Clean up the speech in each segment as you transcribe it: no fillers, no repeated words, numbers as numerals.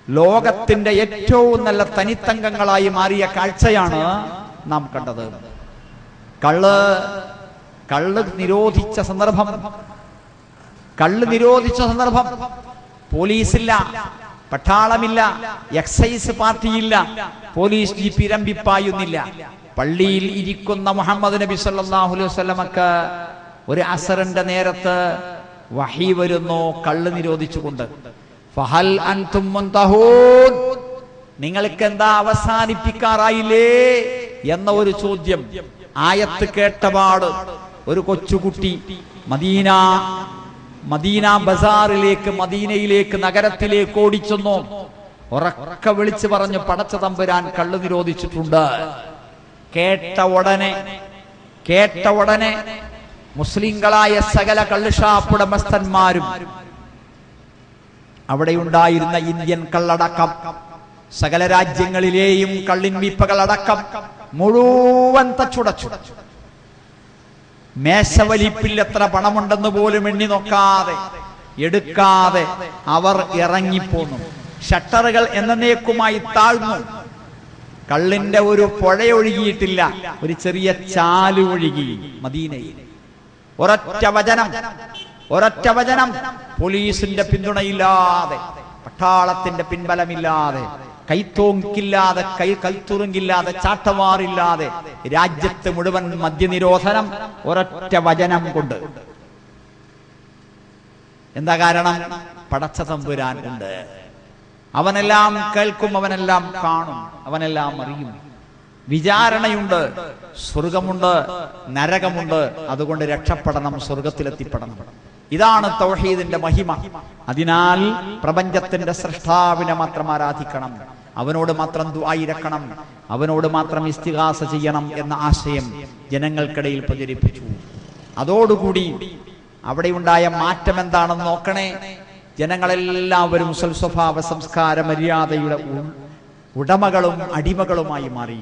ലോകത്തിന്റെ ഏറ്റവും നല്ല തനിത്തങ്കങ്ങളായി മാറിയ കാഴ്ചയാണ് നാം കണ്ടത്. കള്ള് നിരോധിച്ച സന്ദർഭം പോലീസില്ല, പട്ടാളമില്ല, എക്സൈസ് പാർട്ടിയില്ല, പോലീസ് ജീപ്പ് ഇരമ്പിപ്പായുന്നില്ല. പള്ളിയിൽ ഇരിക്കുന്ന മുഹമ്മദ് നബി സല്ലല്ലാഹു അലൈഹി വസല്ലമക്ക് ഒരു അസറിന്റെ നേരത്ത് വഹി വരുന്നു, കള്ള് നിരോധിച്ചുകൊണ്ട്. ഫഹൽ അൻതും മുൻതഹൂൻ, നിങ്ങൾക്ക് എന്താ അവസാനിപ്പിക്കാറായില്ലേ എന്ന ഒരു ചോദ്യം. ആയത്ത് കേട്ടപാട് ഒരു കൊച്ചുകുട്ടി മദീന ബസാറിലേക്ക്, മദീനയിലേക്ക്, നഗരത്തിലേക്ക് ഓടിച്ചെന്നു. ഉറക്കെ വിളിച്ചു പറഞ്ഞു, പടച്ച തമ്പുരാൻ കള്ള് നിരോധിച്ചിട്ടുണ്ട്. കേട്ട ഉടനെ മുസ്ലിങ്ങളായ സകല കള്ളുഷാപ്പ് ഉടമസ്ഥന്മാരും അവിടെയുണ്ടായിരുന്ന ഇന്ത്യൻ കള്ളടക്കം സകല രാജ്യങ്ങളിലെയും കള്ളിൻ വിപ്പകളടക്കം മുഴുവൻ തച്ചുടച്ചു. മേശവലിപ്പിൽ എത്ര പണമുണ്ടെന്ന് പോലും എണ്ണി നോക്കാതെ എടുക്കാതെ അവർ ഇറങ്ങിപ്പോന്നു. ഷട്ടറുകൾ എന്നേക്കുമായി താഴ്ന്നു. കള്ളിന്റെ ഒരു പുഴയൊഴുകിയിട്ടില്ല, ഒരു ചെറിയ ചാല് ഒഴുകി മദീനയിൽ. ഒരൊറ്റ വചനം പോലീസിന്റെ പിന്തുണയില്ലാതെ, പട്ടാളത്തിന്റെ പിൻബലമില്ലാതെ, കൈത്തോങ്കില്ലാതെ, കൈത്തുറുങ്കില്ലാതെ, ചാട്ടവാറില്ലാതെ രാജ്യത്ത് മുഴുവൻ മദ്യനിരോധനം ഒരൊറ്റ വചനം കൊണ്ട്. എന്താ കാരണം? പടച്ച തമ്പുരാൻ ഉണ്ട്. അവനെല്ലാം കേൾക്കും, അവനെല്ലാം കാണും, അവനെല്ലാം അറിയും. വിചാരണയുണ്ട്, സ്വർഗമുണ്ട്, നരകമുണ്ട്. അതുകൊണ്ട് രക്ഷപ്പെടണം, സ്വർഗത്തിലെത്തിപ്പെടണം. ഇതാണ് തൗഹീദിന്റെ മഹിമ. അതിനാൽ പ്രപഞ്ചത്തിന്റെ സൃഷ്ടാവിനെ മാത്രം ആരാധിക്കണം, അവനോട് മാത്രം ദുആയിരക്കണം, അവനോട് മാത്രം ഇസ്തിഗാസ ചെയ്യണം എന്ന ആശയം ജനങ്ങൾക്കിടയിൽ പ്രചരിപ്പിച്ചു. അതോടുകൂടി അവിടെയുണ്ടായ മാറ്റം എന്താണെന്ന് നോക്കണേ. ജനങ്ങളെല്ലാവരും സ്വൽസ്വഭാവ സംസ്കാര മര്യാദയുടെ ഉടമകളും അടിമകളുമായി മാറി.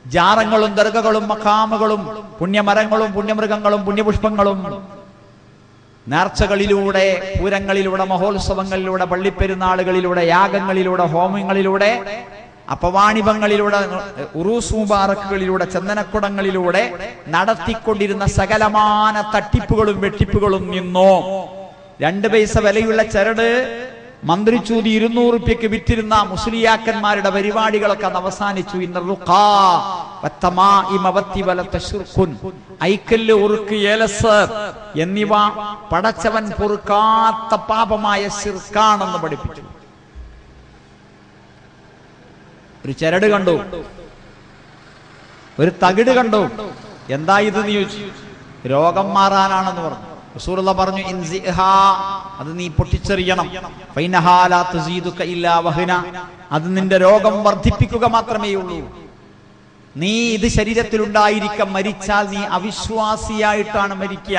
ജാറങ്ങളും ദർഗകളും മഖാമുകളും പുണ്യമരങ്ങളും പുണ്യമൃഗങ്ങളും പുണ്യപുഷ്പങ്ങളും നേർച്ചകളിലൂടെ, പൂരങ്ങളിലൂടെ, മഹോത്സവങ്ങളിലൂടെ, പള്ളിപ്പെരുന്നാളുകളിലൂടെ, യാഗങ്ങളിലൂടെ, ഹോമങ്ങളിലൂടെ, അപവാണിഭങ്ങളിലൂടെ, ഉറൂസ് മുബാറക്കുകളിലൂടെ, ചന്ദനക്കുടങ്ങളിലൂടെ നടത്തിക്കൊണ്ടിരുന്ന സകലമാന തട്ടിപ്പുകളും വെട്ടിപ്പുകളും നിന്നോ. 2 പൈസ വിലയുള്ള ചരട് മന്ത്രിച്ചൂതി 200 രൂപയ്ക്ക് വിറ്റിരുന്ന മുസ്ലിയാക്കന്മാരുടെ പരിപാടികളൊക്കെ അത് അവസാനിച്ചു. ഐക്കല്ല്, ഉറുക്ക്, ഏലസ് എന്നിവ പടച്ചവൻ പൊറുക്കാത്ത പാപമായ ശിർക്കാണെന്ന് പഠിപ്പിച്ചു. ഒരു ചരട് കണ്ടു, ഒരു തകിട് കണ്ടു. എന്താ ഇത് എന്ന് ചോദിച്ചു. രോഗം മാറാനാണെന്ന് പറഞ്ഞു. റസൂലുള്ളാഹി പറഞ്ഞു, ഇൻസിഹാ, അത് നീ പൊട്ടിച്ചെറിയണം. ഫൈനഹാ ലാ തുസീദുക ഇല്ലാ വഹന, അത് നിന്റെ രോഗം വർദ്ധിപ്പിക്കുക മാത്രമേ ഉള്ളൂ. നീ ഇത് ശരീരത്തിലുണ്ടായിരിക്കാം, മരിച്ചാൽ നീ അവിശ്വാസിയായിട്ടാണ് മരിക്കുക.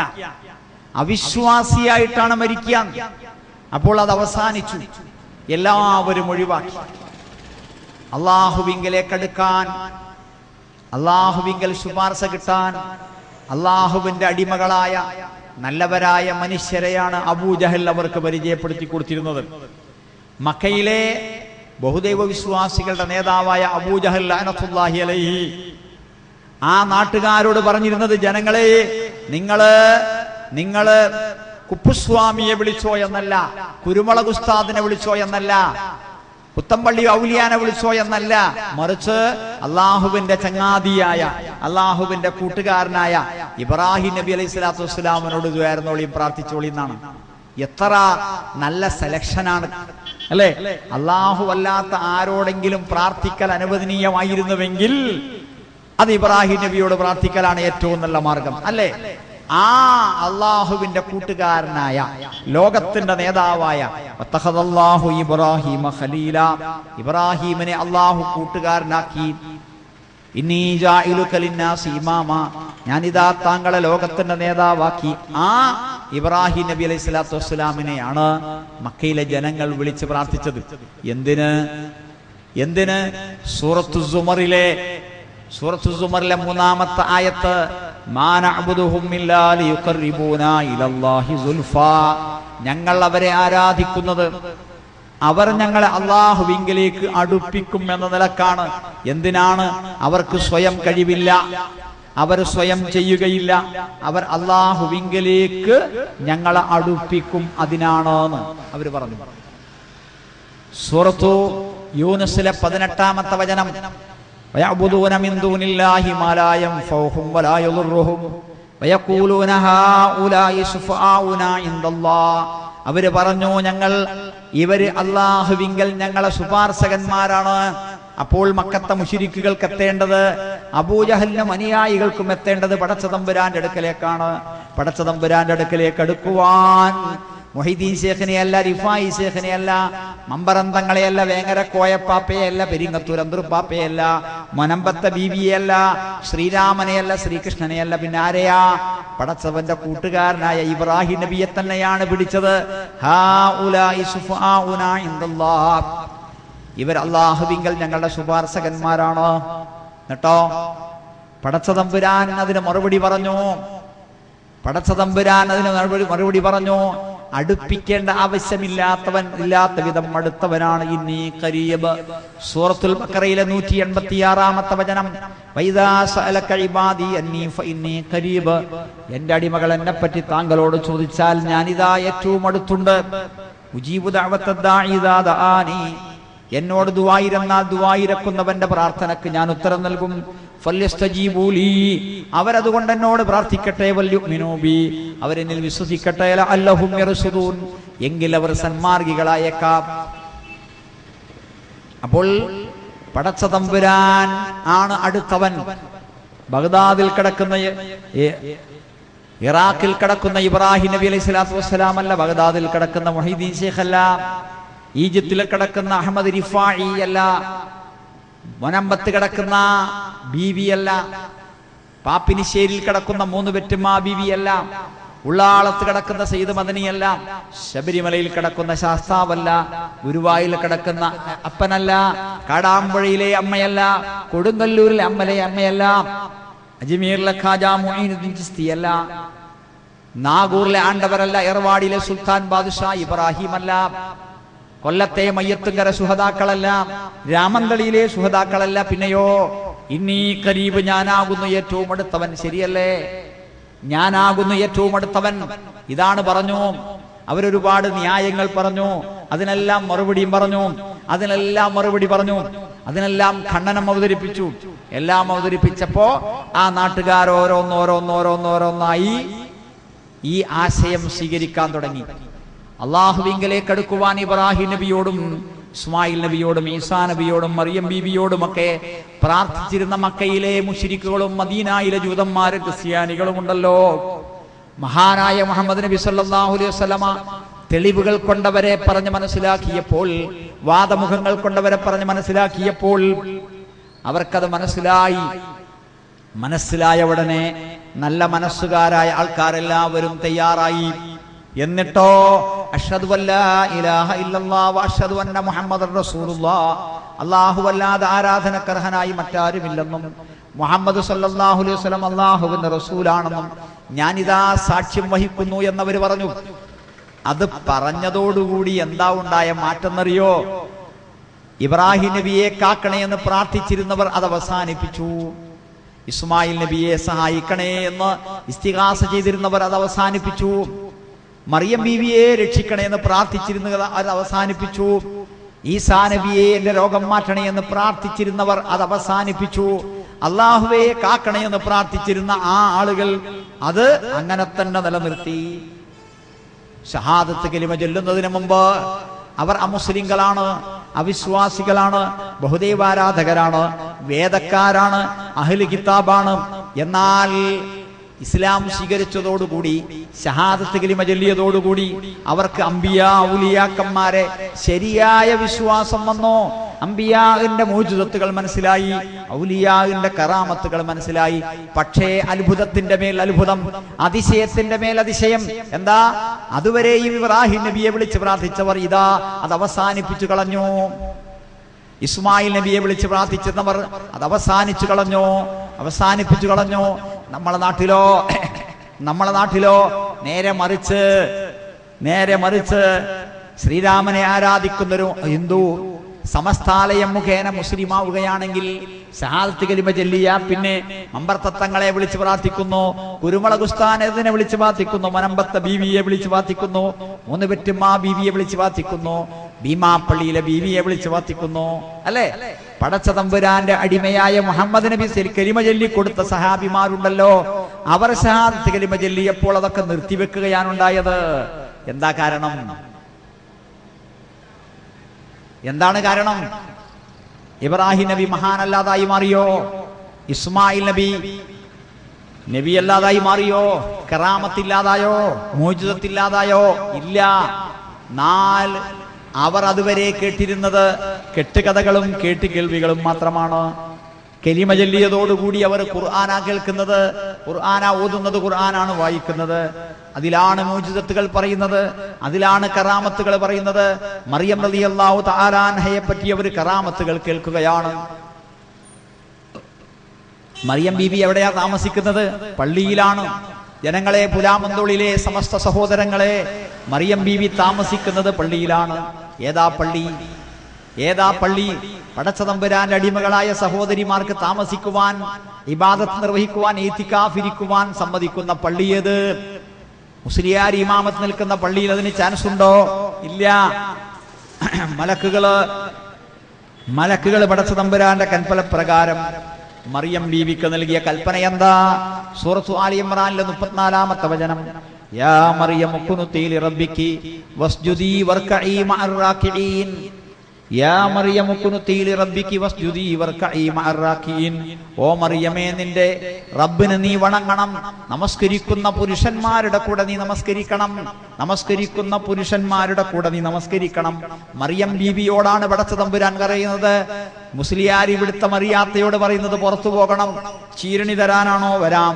അപ്പോൾ അത് അവസാനിച്ചു, എല്ലാവരും ഒഴിവാക്കി. അള്ളാഹുവിങ്കലേക്ക് അടുക്കാൻ, അള്ളാഹുവിങ്കൽ ശുപാർശ കിട്ടാൻ അള്ളാഹുവിന്റെ അടിമകളായ നല്ലവരായ മനുഷ്യരെയാണ് അബൂജഹൽ അവർക്ക് പരിചയപ്പെടുത്തി കൊടുത്തിരുന്നത്. മക്കയിലെ ബഹുദൈവ വിശ്വാസികളുടെ നേതാവായ അബൂജഹൽ ലഅനത്തുല്ലാഹി അലൈഹി ആ നാട്ടുകാരോട് പറഞ്ഞിരുന്നത്, ജനങ്ങളെ, നിങ്ങള് കുപ്പുസ്വാമിയെ വിളിച്ചോ എന്നല്ല, കുരുമുളക് ഉസ്താദിനെ വിളിച്ചോ എന്നല്ല, പുത്തമ്പള്ളി ഔലിയാനെ വിളിച്ചോ എന്നല്ല, മറിച്ച് അള്ളാഹുവിന്റെ ചങ്ങാതിയായ, അള്ളാഹുവിന്റെ കൂട്ടുകാരനായ ഇബ്രാഹിം നബി അലൈഹി സ്വലാത്തു വസ്സലാമിനോട് ദുആർന്നോളിയും പ്രാർത്ഥിച്ചോളിയും എന്നാണ്. എത്ര നല്ല സെലക്ഷനാണ് അല്ലെ? അള്ളാഹു അല്ലാത്ത ആരോടെങ്കിലും പ്രാർത്ഥിക്കൽ അനുവദനീയമായിരുന്നുവെങ്കിൽ അത് ഇബ്രാഹിം നബിയോട് പ്രാർത്ഥിക്കലാണ് ഏറ്റവും നല്ല മാർഗം അല്ലെ? ആ അള്ളാഹുവിന്റെ കൂട്ടുകാരനായ, ലോകത്തിന്റെ നേതാവായ വത്തഖദല്ലാഹു ഇബ്രാഹിമ ഖലീല, ഇബ്രാഹിമിനെ അള്ളാഹു കൂട്ടുകാരനാക്കി. ഇന്നീ ജാഇലുക ലിന്നാസി ഇമാമ, ഞാനിതാ താങ്കളെ ലോകത്തിന്റെ നേതാവാക്കി. ആ ഇബ്രാഹിം നബി അലൈഹി സ്വലാത്തു വസ്സലാമിനെയാണ് മക്കയിലെ ജനങ്ങൾ വിളിച്ച് പ്രാർത്ഥിച്ചത്. എന്തിന്? സൂറത്തു സുമറിലെ 3-ാമത്തെ ആയത്ത്, മാ നഅ്ബുദുഹും ഇല്ലാ ലിയുഖർരിബൂനാ ഇലല്ലാഹി സുൽഫാ, ഞങ്ങൾ അവരെ ആരാധിക്കുന്നത് അവർ ഞങ്ങളെ അള്ളാഹുവിങ്കലേക്ക് അടുപ്പിക്കും എന്ന നിലക്കാണ്. എന്തിനാണ്? അവർക്ക് സ്വയം കഴിവില്ല, അവർ സ്വയം ചെയ്യുകയില്ല, അവർ അള്ളാഹുവിങ്കലേക്ക് ഞങ്ങളെ അടുപ്പിക്കും, അതിനാണെന്ന് അവർ പറഞ്ഞു. സൂറത്തു യൂനുസിലെ 18-ാമത്തെ വചനം, വയഅ്ബുദൂന മിൻ ദൂനില്ലാഹി മാ ലാ യൻഫഉഹും വലാ യദുർറുഹും വയഖൂലൂന ഹൗലാഇ ശുഫആഉനാ ഇൻദല്ലാഹ്. അവര് പറഞ്ഞു, ഇവര് അള്ളാഹുവിങ്കൽ ഞങ്ങളെ ശുപാർശകന്മാരാണ്. അപ്പോൾ മക്കത്തെ മുശ്രിക്കുകൾക്ക് എത്തേണ്ടത്, അബൂജഹലിനും അനുയായികൾക്കും എത്തേണ്ടത് പടച്ചതമ്പുരാന്റെ അടുക്കലേക്കാണ്. പടച്ചതമ്പുരാന്റെ അടുക്കലേക്ക് അടുക്കുവാൻ മൊഹീദ്ദീൻ ശേഖനെയല്ല, റിഫായി ശേഖനെയല്ല, മമ്പറന്തങ്ങളെയല്ല, വേങ്ങര കോയപ്പാപ്പയെയല്ല, പെരിങ്ങത്തൂർ അന്തൂർപ്പാപ്പയല്ല, മൊനമ്പത്തെ ബീവിയെയല്ല, ശ്രീരാമനെയല്ല, ശ്രീകൃഷ്ണനെയല്ല, പിന്നെ ആരെയാ? പടച്ചവന്റെ കൂട്ടുകാരനായ ഇബ്രാഹിം നബിയെ തന്നെയാണ് പിടിച്ചത്. ഹൗലാഇ ശുഫആഉനാ ഇൻദല്ലാഹ്. ഇവർ അള്ളാഹുവിങ്കൽ ഞങ്ങളുടെ ശുപാർശകന്മാരാണ്. എന്നിട്ടോ പടച്ചതമ്പുരാൻ അതിന് മറുപടി പറഞ്ഞു. മറുപടി പറഞ്ഞു, അടുപ്പിക്കേണ്ട ആവശ്യമില്ലാത്തവൻ ഇല്ലാത്ത വിധം അടുത്തവനാണ്. ഇന്നീ ഖരീബ്. സൂറത്തുൽ ബഖറയിലെ 186-ാമത്തെ വചനം, വൈദാ സഅലക ഇബാദി അന്നീ ഫഇന്നീ ഖരീബ്. എന്റെ അടിമകൾ എന്നെ പറ്റി താങ്കളോട് ചോദിച്ചാൽ ഞാനിതാ ഏറ്റവും അടുത്തുണ്ട്. ഉജീബു ദഅവത്തദ് ദാഇ ഇദാ ദആനി. എന്നോട് ദുആയിരന്നാൽ ദുആയിരക്കുന്നവന്റെ പ്രാർത്ഥനക്ക് ഞാൻ ഉത്തരം നൽകും. ഫല്യസ്തജീബൂ ലീ. അവരതുകൊണ്ട് എന്നോട് പ്രാർത്ഥിക്കട്ടെ. വൽയുമിനൂ ബി. അവരെന്നിൽ വിശ്വസിക്കട്ടെ. ലഅല്ലഹും യർശുദൂൻ. എങ്കിൽ അവർ സന്മാർഗികളായേക്കാം. അപ്പോൾ പടച്ചതമ്പുരാൻ ആണ് അടുത്തവൻ. ബഗ്ദാദിൽ കിടക്കുന്ന, ഇറാഖിൽ കിടക്കുന്ന ഇബ്രാഹിം നബി അലൈഹി സ്വലാത്തു വസ്സലാം അല്ല. ബഗ്ദാദിൽ കിടക്കുന്ന മൊഹീദ്ദീൻ ശേഖ് അല്ല. ഈജിപ്തിൽ കിടക്കുന്ന അഹമ്മദ് റിഫായി അല്ല. മൊനമ്പത്ത് കിടക്കുന്ന ബീവിയല്ല. പാപ്പിനിശ്ശേരിയിൽ കിടക്കുന്ന 3 പെറ്റുമ്മ ബീവിയല്ല. ഉള്ളാളത്ത് കിടക്കുന്ന സയ്യിദ് മദനിയല്ല. ശബരിമലയിൽ കിടക്കുന്ന ശാസ്താവല്ല. ഗുരുവായൂരിൽ കിടക്കുന്ന അപ്പനല്ല. കാടാമ്പുഴയിലെ അമ്മയല്ല. കൊടുങ്ങല്ലൂരിലെ അമ്മയല്ല. അജ്മീറിലെ ഖാജാ മുഈനുദ്ദീൻ ചിസ്തിയല്ല. നാഗൂറിലെ ആണ്ടവരല്ല. എർവാടിയിലെ സുൽത്താൻ ബാദുഷാ ഇബ്രാഹിം അല്ല. കൊല്ലത്തെ മയ്യത്തുങ്കര സുഹദാക്കളല്ല. രാമന്തളിയിലെ സുഹദാക്കളല്ല. പിന്നെയോ ഇന്നീ ഖരീബ്, ഞാനാകുന്നു ഏറ്റവും അടുത്തവൻ. ശരിയല്ലേ? ഞാനാകുന്നു ഏറ്റവും അടുത്തവൻ. ഇതാണ് പറഞ്ഞു. അവരൊരുപാട് ന്യായങ്ങൾ പറഞ്ഞു, അതിനെല്ലാം മറുപടിയും പറഞ്ഞു, അതിനെല്ലാം ഖണ്ഡനം അവതരിപ്പിച്ചു. എല്ലാം അവതരിപ്പിച്ചപ്പോ ആ നാട്ടുകാർ ഓരോന്നോരോന്നായി ഈ ആശയം സ്വീകരിക്കാൻ തുടങ്ങി. അള്ളാഹുവിങ്കലേക്ക് അടുക്കുവാൻ ഇബ്രാഹിം നബിയോടും ഇസ്മായിൽ നബിയോടും ഈസാ നബിയോടും മറിയം ബീവിയോടുമൊക്കെ പ്രാർത്ഥിച്ചിരുന്ന മക്കയിലെ മുശ്രിക്കുകളും മദീനയിലെ ജൂതന്മാരും ക്രിസ്ത്യാനികളും ഉണ്ടല്ലോ. മഹാനായ മുഹമ്മദ് നബി സല്ലല്ലാഹു അലൈഹി വസല്ലമ തെളിവുകൾ കൊണ്ടവരെ പറഞ്ഞ് മനസ്സിലാക്കിയപ്പോൾ, വാദമുഖങ്ങൾ കൊണ്ടവരെ പറഞ്ഞ് മനസ്സിലാക്കിയപ്പോൾ അവർക്കത് മനസ്സിലായ ഉടനെ നല്ല മനസ്സുകാരായ ആൾക്കാരെല്ലാവരും തയ്യാറായി. എന്നിട്ടോ അഷ്ഹദു അല്ലാ ഇലാഹ ഇല്ലല്ലാഹ് വ അഷ്ഹദു അന്ന മുഹമ്മദർ റസൂലുള്ളാഹ്, അല്ലാഹുവല്ലാതെ ആരാധനക്കർഹനായി മറ്റാരുമില്ലെന്നും മുഹമ്മദ് സല്ലല്ലാഹു അലൈഹി വസല്ലം അല്ലാഹുവിന്റെ റസൂലാണെന്നും ഞാനിതാ സാക്ഷ്യം വഹിക്കുന്നു എന്നവർ പറഞ്ഞു. അത് പറഞ്ഞതോടുകൂടി എന്താ ഉണ്ടായ മാറ്റമെന്നറിയോ? ഇബ്രാഹിം നബിയെ കാക്കണേ എന്ന് പ്രാർത്ഥിച്ചിരുന്നവർ അത് അവസാനിപ്പിച്ചു. ഇസ്മായിൽ നബിയെ സഹായിക്കണേ എന്ന് ഇസ്തിഗാസ ചെയ്തിരുന്നവർ അത് അവസാനിപ്പിച്ചു. മറിയം ബീവിയെ രക്ഷിക്കണേ എന്ന് പ്രാർത്ഥിച്ചിരുന്നവർ അത് അവസാനിപ്പിച്ചു. ഈസാ നബിയെ എന്റെ രോഗം മാറ്റണേ എന്ന് പ്രാർത്ഥിച്ചിരുന്നവർ അത് അവസാനിപ്പിച്ചു. അള്ളാഹുവെ കാക്കണേ എന്ന് പ്രാർത്ഥിച്ചിരുന്ന ആ ആളുകൾ അത് അങ്ങനെ തന്നെ നിലനിർത്തി. ഷഹാദത്ത് കലിമ ചൊല്ലുന്നതിന് മുമ്പ് അവർ അമുസ്ലിങ്ങളാണ്, അവിശ്വാസികളാണ്, ബഹുദൈവാരാധകരാണ്, വേദക്കാരാണ്, അഹ്ലു കിതാബാണ്. എന്നാൽ ഇസ്ലാം സ്വീകരിച്ചതോടുകൂടി, ഷഹാദത്ത് കലിമ ചൊല്ലിയതോടുകൂടി അവർക്ക് അംബിയാ ഔലിയാക്കന്മാരെ ശരിയായ വിശ്വാസം വന്നു. അംബിയാവിന്റെ മോചിതത്തുകൾ മനസ്സിലായി, ഔലിയാവിന്റെ കറാമത്തുകൾ മനസ്സിലായി. പക്ഷേ അത്ഭുതത്തിന്റെ മേൽ അത്ഭുതം, അതിശയത്തിന്റെ മേൽ അതിശയം. എന്താ? അതുവരെയും ഇബ്രാഹിം നബിയെ വിളിച്ച് പ്രാർത്ഥിച്ചവർ ഇതാ അത് അവസാനിപ്പിച്ചു കളഞ്ഞു. ഇസ്മായിൽ നബിയെ വിളിച്ച് പ്രാർത്ഥിച്ചിരുന്നവർ അത് അവസാനിപ്പിച്ചു കളഞ്ഞു. നമ്മളെ നാട്ടിലോ നേരെ മറിച്ച് നേരെ മറിച്ച് ശ്രീരാമനെ ആരാധിക്കുന്നൊരു ഹിന്ദു സമസ്താലയം മുഖേന മുസ്ലിമാവുകയാണെങ്കിൽ ഷഹാദത്ത് കലിമ ചൊല്ലിയ പിന്നെ മമ്പർത്തങ്ങളെ വിളിച്ച് പ്രാർത്ഥിക്കുന്നു, കുരുമുളകുസ്ഥാനത്തിനെ വിളിച്ച് പ്രാർത്ഥിക്കുന്നു, മനമ്പത്ത ബീവിയെ വിളിച്ച് പ്രാർത്ഥിക്കുന്നു, 3 പെറ്റുമ്മ ബീവിയെ വിളിച്ച് പ്രാർത്ഥിക്കുന്നു, ഭീമാപ്പള്ളിയിലെ ബീവിയെ വിളിച്ച് പ്രാർത്ഥിക്കുന്നു. അല്ലെ? പടച്ച തമ്പുരാന്റെ അടിമയായ മുഹമ്മദ് നബി കലിമ ചൊല്ലി കൊടുത്ത സഹാബിമാരുണ്ടല്ലോ, അവർ ഷഹാദത്ത് കലിമ ചൊല്ലിയപ്പോൾ അതൊക്കെ നിർത്തിവെക്കുകയാണ് ഉണ്ടായത്. എന്താ കാരണം? എന്താണ് കാരണം? ഇബ്രാഹിം നബി മഹാനല്ലാതായി മാറിയോ? ഇസ്മായിൽ നബി അല്ലാതായി മാറിയോ? കറാമത്തില്ലാതായോ? മോചിതത്തില്ലാതായോ? ഇല്ല. അവർ അതുവരെ കേട്ടിരുന്നത് കെട്ടുകഥകളും കേട്ടുകേൾവികളും മാത്രമാണ്. കലിമ ചൊല്ലിയതോടുകൂടി അവർ ഖുർആനാ കേൾക്കുന്നത്, ഖുർആനാ ഓതുന്നത്, ഖുർആനാണ് വായിക്കുന്നത്. അതിലാണ് മോചിതത്തുകൾ പറയുന്നത്, അതിലാണ് കറാമത്തുകൾ പറയുന്നത്. മറിയം റളിയല്ലാഹു തആല അൻഹയെ പറ്റി അവർ കറാമത്തുകൾ കേൾക്കുകയാണ്. മറിയം ബീവി എവിടെയാ താമസിക്കുന്നത്? പള്ളിയിലാണ്. ജനങ്ങളെ, പുലാമന്തോളിലെ സമസ്ത സഹോദരങ്ങളെ, മറിയം ബീവി താമസിക്കുന്നത് പള്ളിയിലാണ്. ഏതാ പള്ളി? ഏതാ പള്ളി? പടച്ച തമ്പുരാന്റെ അടിമകളായ സഹോദരിമാർക്ക് താമസിക്കുവാൻ, ഇബാദത്ത് നിർവഹിക്കുവാൻ, ഇത്തികാഫിരിക്കുവാൻ സമ്മതിക്കുന്ന പള്ളി ഏത്? മുസ്ലിയാർ ഇമാമത്ത് നിൽക്കുന്ന പള്ളിയിൽ അതിന് ചാൻസ് ഉണ്ടോ? ഇല്ല. മലക്കുകൾ പടച്ച തമ്പുരാന്റെ കൽപ്പന പ്രകാരം മറിയം ബീവിക്ക് നൽകിയ കൽപ്പന എന്താ? സൂറത്തു ആലി ഇംറാനിലെ 34-ാമത്തെ വചനം, യാ മറിയം ഖുനുതി ലിറബ്ബികി വസ്ജുദി വർകഈ മഅർ റാകിഈൻ. യാ മറിയം ഖുനുതി ലിറബ്ബികി വസ്ജുദി വർകഈ മഅർ റാകിഈൻ. ഓ മറിയമേ, നിന്റെ റബ്ബിനെ നീ വണങ്ങണം, നമസ്കരിക്കുന്ന പുരുഷന്മാരുടെ കൂടെ നീ നമസ്കരിക്കണം, നമസ്കരിക്കുന്ന പുരുഷന്മാരുടെ കൂടെ നീ നമസ്കരിക്കണം. മറിയം ബീവിയോടാണ് പടച്ച തമ്പുരാൻ പറയുന്നത്. മുസ്ലിയാർ ഇവിടുത്തെ മറിയാത്തയോട് പറയുന്നത് പുറത്തു പോകണം. ചീരണി തരാനാണോ? വരാം.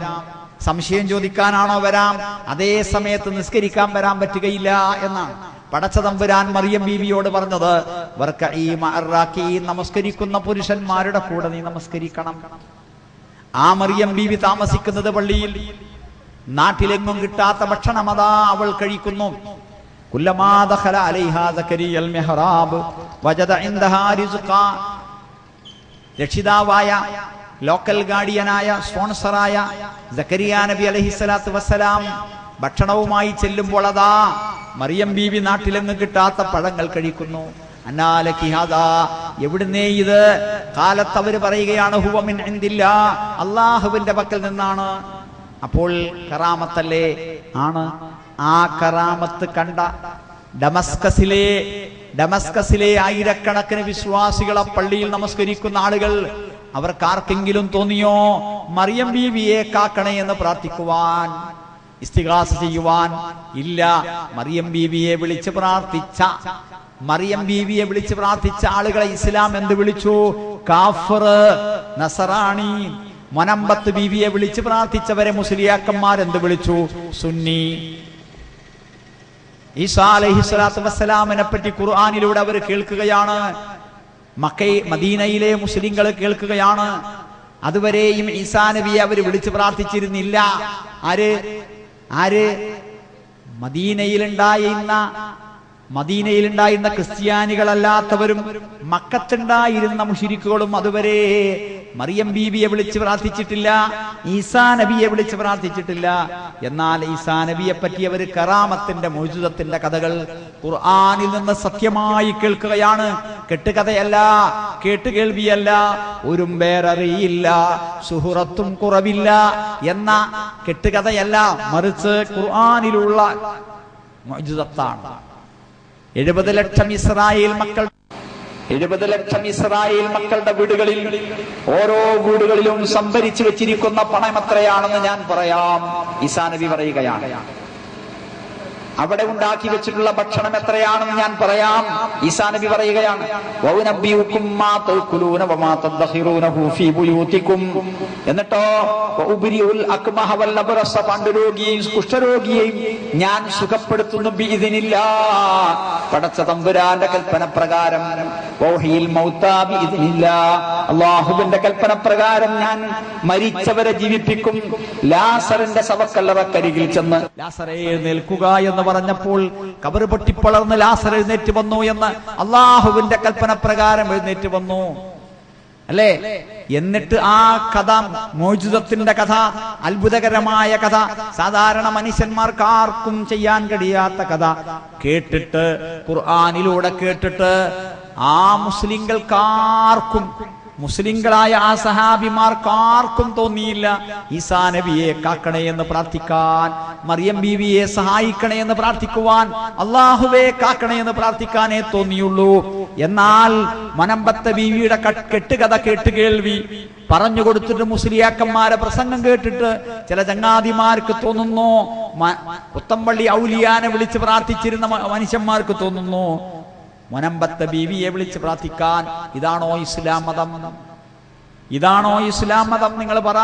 സംശയം ചോദിക്കാനാണോ? വരാം. അതേ സമയത്ത് നിസ്കരിക്കാൻ വരാൻ പറ്റുകയില്ല എന്നാണ് പടച്ച തമ്പുരാൻ മറിയം ബീവിയോട് പറഞ്ഞത്. വർകഈ മഅർ റാകിഈൻ, നമസ്കരിക്കുന്ന പുരുഷന്മാരുടെ കൂടെ നീ നമസ്കരിക്കണം. ആ മറിയം ബീവി താമസിക്കുന്നത് പള്ളിയിൽ. നാട്ടിലെങ്ങും കിട്ടാത്ത ഭക്ഷണം അതാ അവൾ കഴിക്കുന്നു. കുല്ലമാ ദഖല അലൈഹാ സക്കരിയൽ മിഹ്റാബ് വജദ ഇൻദഹാ റിസ്ഖാ. രക്ഷിതാവായ, ലോക്കൽ ഗാർഡിയനായ, സ്പോൺസറായ സക്കരിയ നബി അലൈഹിസ്സലാത്തു വസ്സലാം ഭക്ഷണവുമായി ചെല്ലുമ്പോൾ അതാ മറിയം ബീവി നാട്ടിലെങ്ങും കിട്ടാത്ത പഴങ്ങൾ കഴിക്കുന്നു. അന്നാലകി ഹാദാ, എവിടുന്നേ ഇത്? കാലത്ത് അവർ പറയുകയാണ്, ഹുവ മിൻ ഇൻദില്ലാ, അല്ലാഹുവിന്റെ പക്കൽ നിന്നാണ്. അപ്പോൾ കറാമത്തല്ലേ? ആണ്. ആ കറാമത്ത് കണ്ട ഡമസ്കസിലെ ആയിരക്കണക്കിന് വിശ്വാസികൾ ആ പള്ളിയിൽ നമസ്കരിക്കുന്ന ആളുകൾ, അവർക്കാർക്കെങ്കിലും തോന്നിയോ മറിയം ബീവിയെ കാക്കണേ എന്ന് പ്രാർത്ഥിക്കുവാൻ, ഇസ്തിഗാസ ചെയ്യുവാൻ? ഇല്ല. മറിയം ബീവിയെ വിളിച്ച് പ്രാർത്ഥിച്ച ആളുകളെ ഇസ്ലാം എന്ത് വിളിച്ചു? കാഫിർ, നസറാണി. മനമ്പത്ത് ബീവിയെ വിളിച്ച് പ്രാർത്ഥിച്ചവരെ മുസ്ലിയാക്കന്മാർ എന്ത് വിളിച്ചു? സുന്നി. ഈസാ അലൈഹിസ്സലാത്തു വസ്സലാമിനെ പറ്റി ഖുർആനിലൂടെ അവർ കേൾക്കുകയാണ്. മദീനയിലെ മുസ്ലിങ്ങൾ കേൾക്കുകയാണ്. അതുവരെയും ഈസാ നബിയെ അവർ വിളിച്ച് പ്രാർത്ഥിച്ചിരുന്നില്ല. ആര്? മദീനയിലുണ്ടായിരുന്ന ക്രിസ്ത്യാനികളല്ലാത്തവരും മക്കത്തുണ്ടായിരുന്ന മുശ്രിക്കുകളും അതുവരെ മറിയം ബീവിയെ വിളിച്ച് പ്രാർത്ഥിച്ചിട്ടില്ല, ഈസാ നബിയെ വിളിച്ച് പ്രാർത്ഥിച്ചിട്ടില്ല. എന്നാൽ ഈസാ നബിയെ പറ്റി അവർ കറാമത്തിന്റെ, മോചിതത്തിന്റെ കഥകൾ ഖുർആനിൽ നിന്ന് സത്യമായി കേൾക്കുകയാണ്. കെട്ടുകഥയല്ല, കേട്ടുകേൾവിയല്ല, ഒരു പേരറിയില്ല, സുഹറത്തും കുറവില്ല എന്ന കെട്ടുകഥയല്ല, മറിച്ച് ഖുർആനിലുള്ള മോചിതത്താണ്. 70 ലക്ഷം ഇസ്രായേൽ മക്കളുടെ വീടുകളിൽ, ഓരോ വീടുകളിലും സംഭരിച്ചു വെച്ചിരിക്കുന്ന പണം എത്രയാണെന്ന് ഞാൻ പറയാം. ഈസാ നബി പറയുകയാണ്. അവിടെ ഉണ്ടാക്കി വെച്ചിട്ടുള്ള ഭക്ഷണം എത്രയാണെന്ന് ഞാൻ പറയാം. ഈസാ നബി പറയുകയാണ്, എന്നിട്ടോ പണ്ടുരോഗിയെയും കുഷ്ഠരോഗിയെയും ഞാൻ സുഖപ്പെടുത്തുന്നു ബിഇദ്നില്ലാ, പടച്ച തമ്പുരാന്റെ കൽപ്പന പ്രകാരം. അള്ളാഹുവിന്റെ കൽപ്പന പ്രകാരം ഞാൻ മരിച്ചവരെ ജീവിപ്പിക്കും. ലാസറിന്റെ ശവക്കല്ലറക്കരികിൽ ചെന്ന് ലാസറെ എഴുന്നേൽക്കുക എന്ന് പറഞ്ഞപ്പോൾ കബർ പൊട്ടിപ്പളർന്ന് ലാസർ എഴുന്നേറ്റ് വന്നു എന്ന് അള്ളാഹുവിന്റെ കൽപ്പന പ്രകാരം എഴുന്നേറ്റ് വന്നു, അല്ലേ? എന്നിട്ട് ആ കഥ, മോചിതത്തിന്റെ കഥ, അത്ഭുതകരമായ കഥ, സാധാരണ മനുഷ്യന്മാർക്ക് ആർക്കും ചെയ്യാൻ കഴിയാത്ത കഥ കേട്ടിട്ട്, ഖുർആനിലൂടെ കേട്ടിട്ട് ആ മുസ്ലിങ്ങൾക്കാർക്കും, മുസ്ലിങ്ങളായ ആ സഹാബിമാർക്കാർക്കും തോന്നിയില്ല ഈസാ നബിയെ കാക്കണേ എന്ന് പ്രാർത്ഥിക്കാൻ, മറിയം ബീവിയെ സഹായിക്കണേ എന്ന് പ്രാർത്ഥിക്കുവാൻ, അള്ളാഹുവെ കാക്കണേ എന്ന് പ്രാർത്ഥിക്കാനേ തോന്നിയുള്ളൂ. എന്നാൽ മനമ്പത്ത ബീവിയുടെ കെട്ടുകഥ കേട്ടുകേൾവി പറഞ്ഞു കൊടുത്തിട്ട് മുസ്ലിയാക്കന്മാരെ പ്രസംഗം കേട്ടിട്ട് ചില ചങ്ങാതിമാർക്ക് തോന്നുന്നു, പുത്തമ്പള്ളി ഔലിയാനെ വിളിച്ച് പ്രാർത്ഥിച്ചിരുന്ന മനുഷ്യന്മാർക്ക് തോന്നുന്നു മുനമ്പത്ത ബീവിയെ വിളിച്ച് പ്രാർത്ഥിക്കാൻ ഇതാണോ ഇസ്ലാം മതം? ഇതാണോ ഇസ്ലാം മതം? നിങ്ങൾ പറ.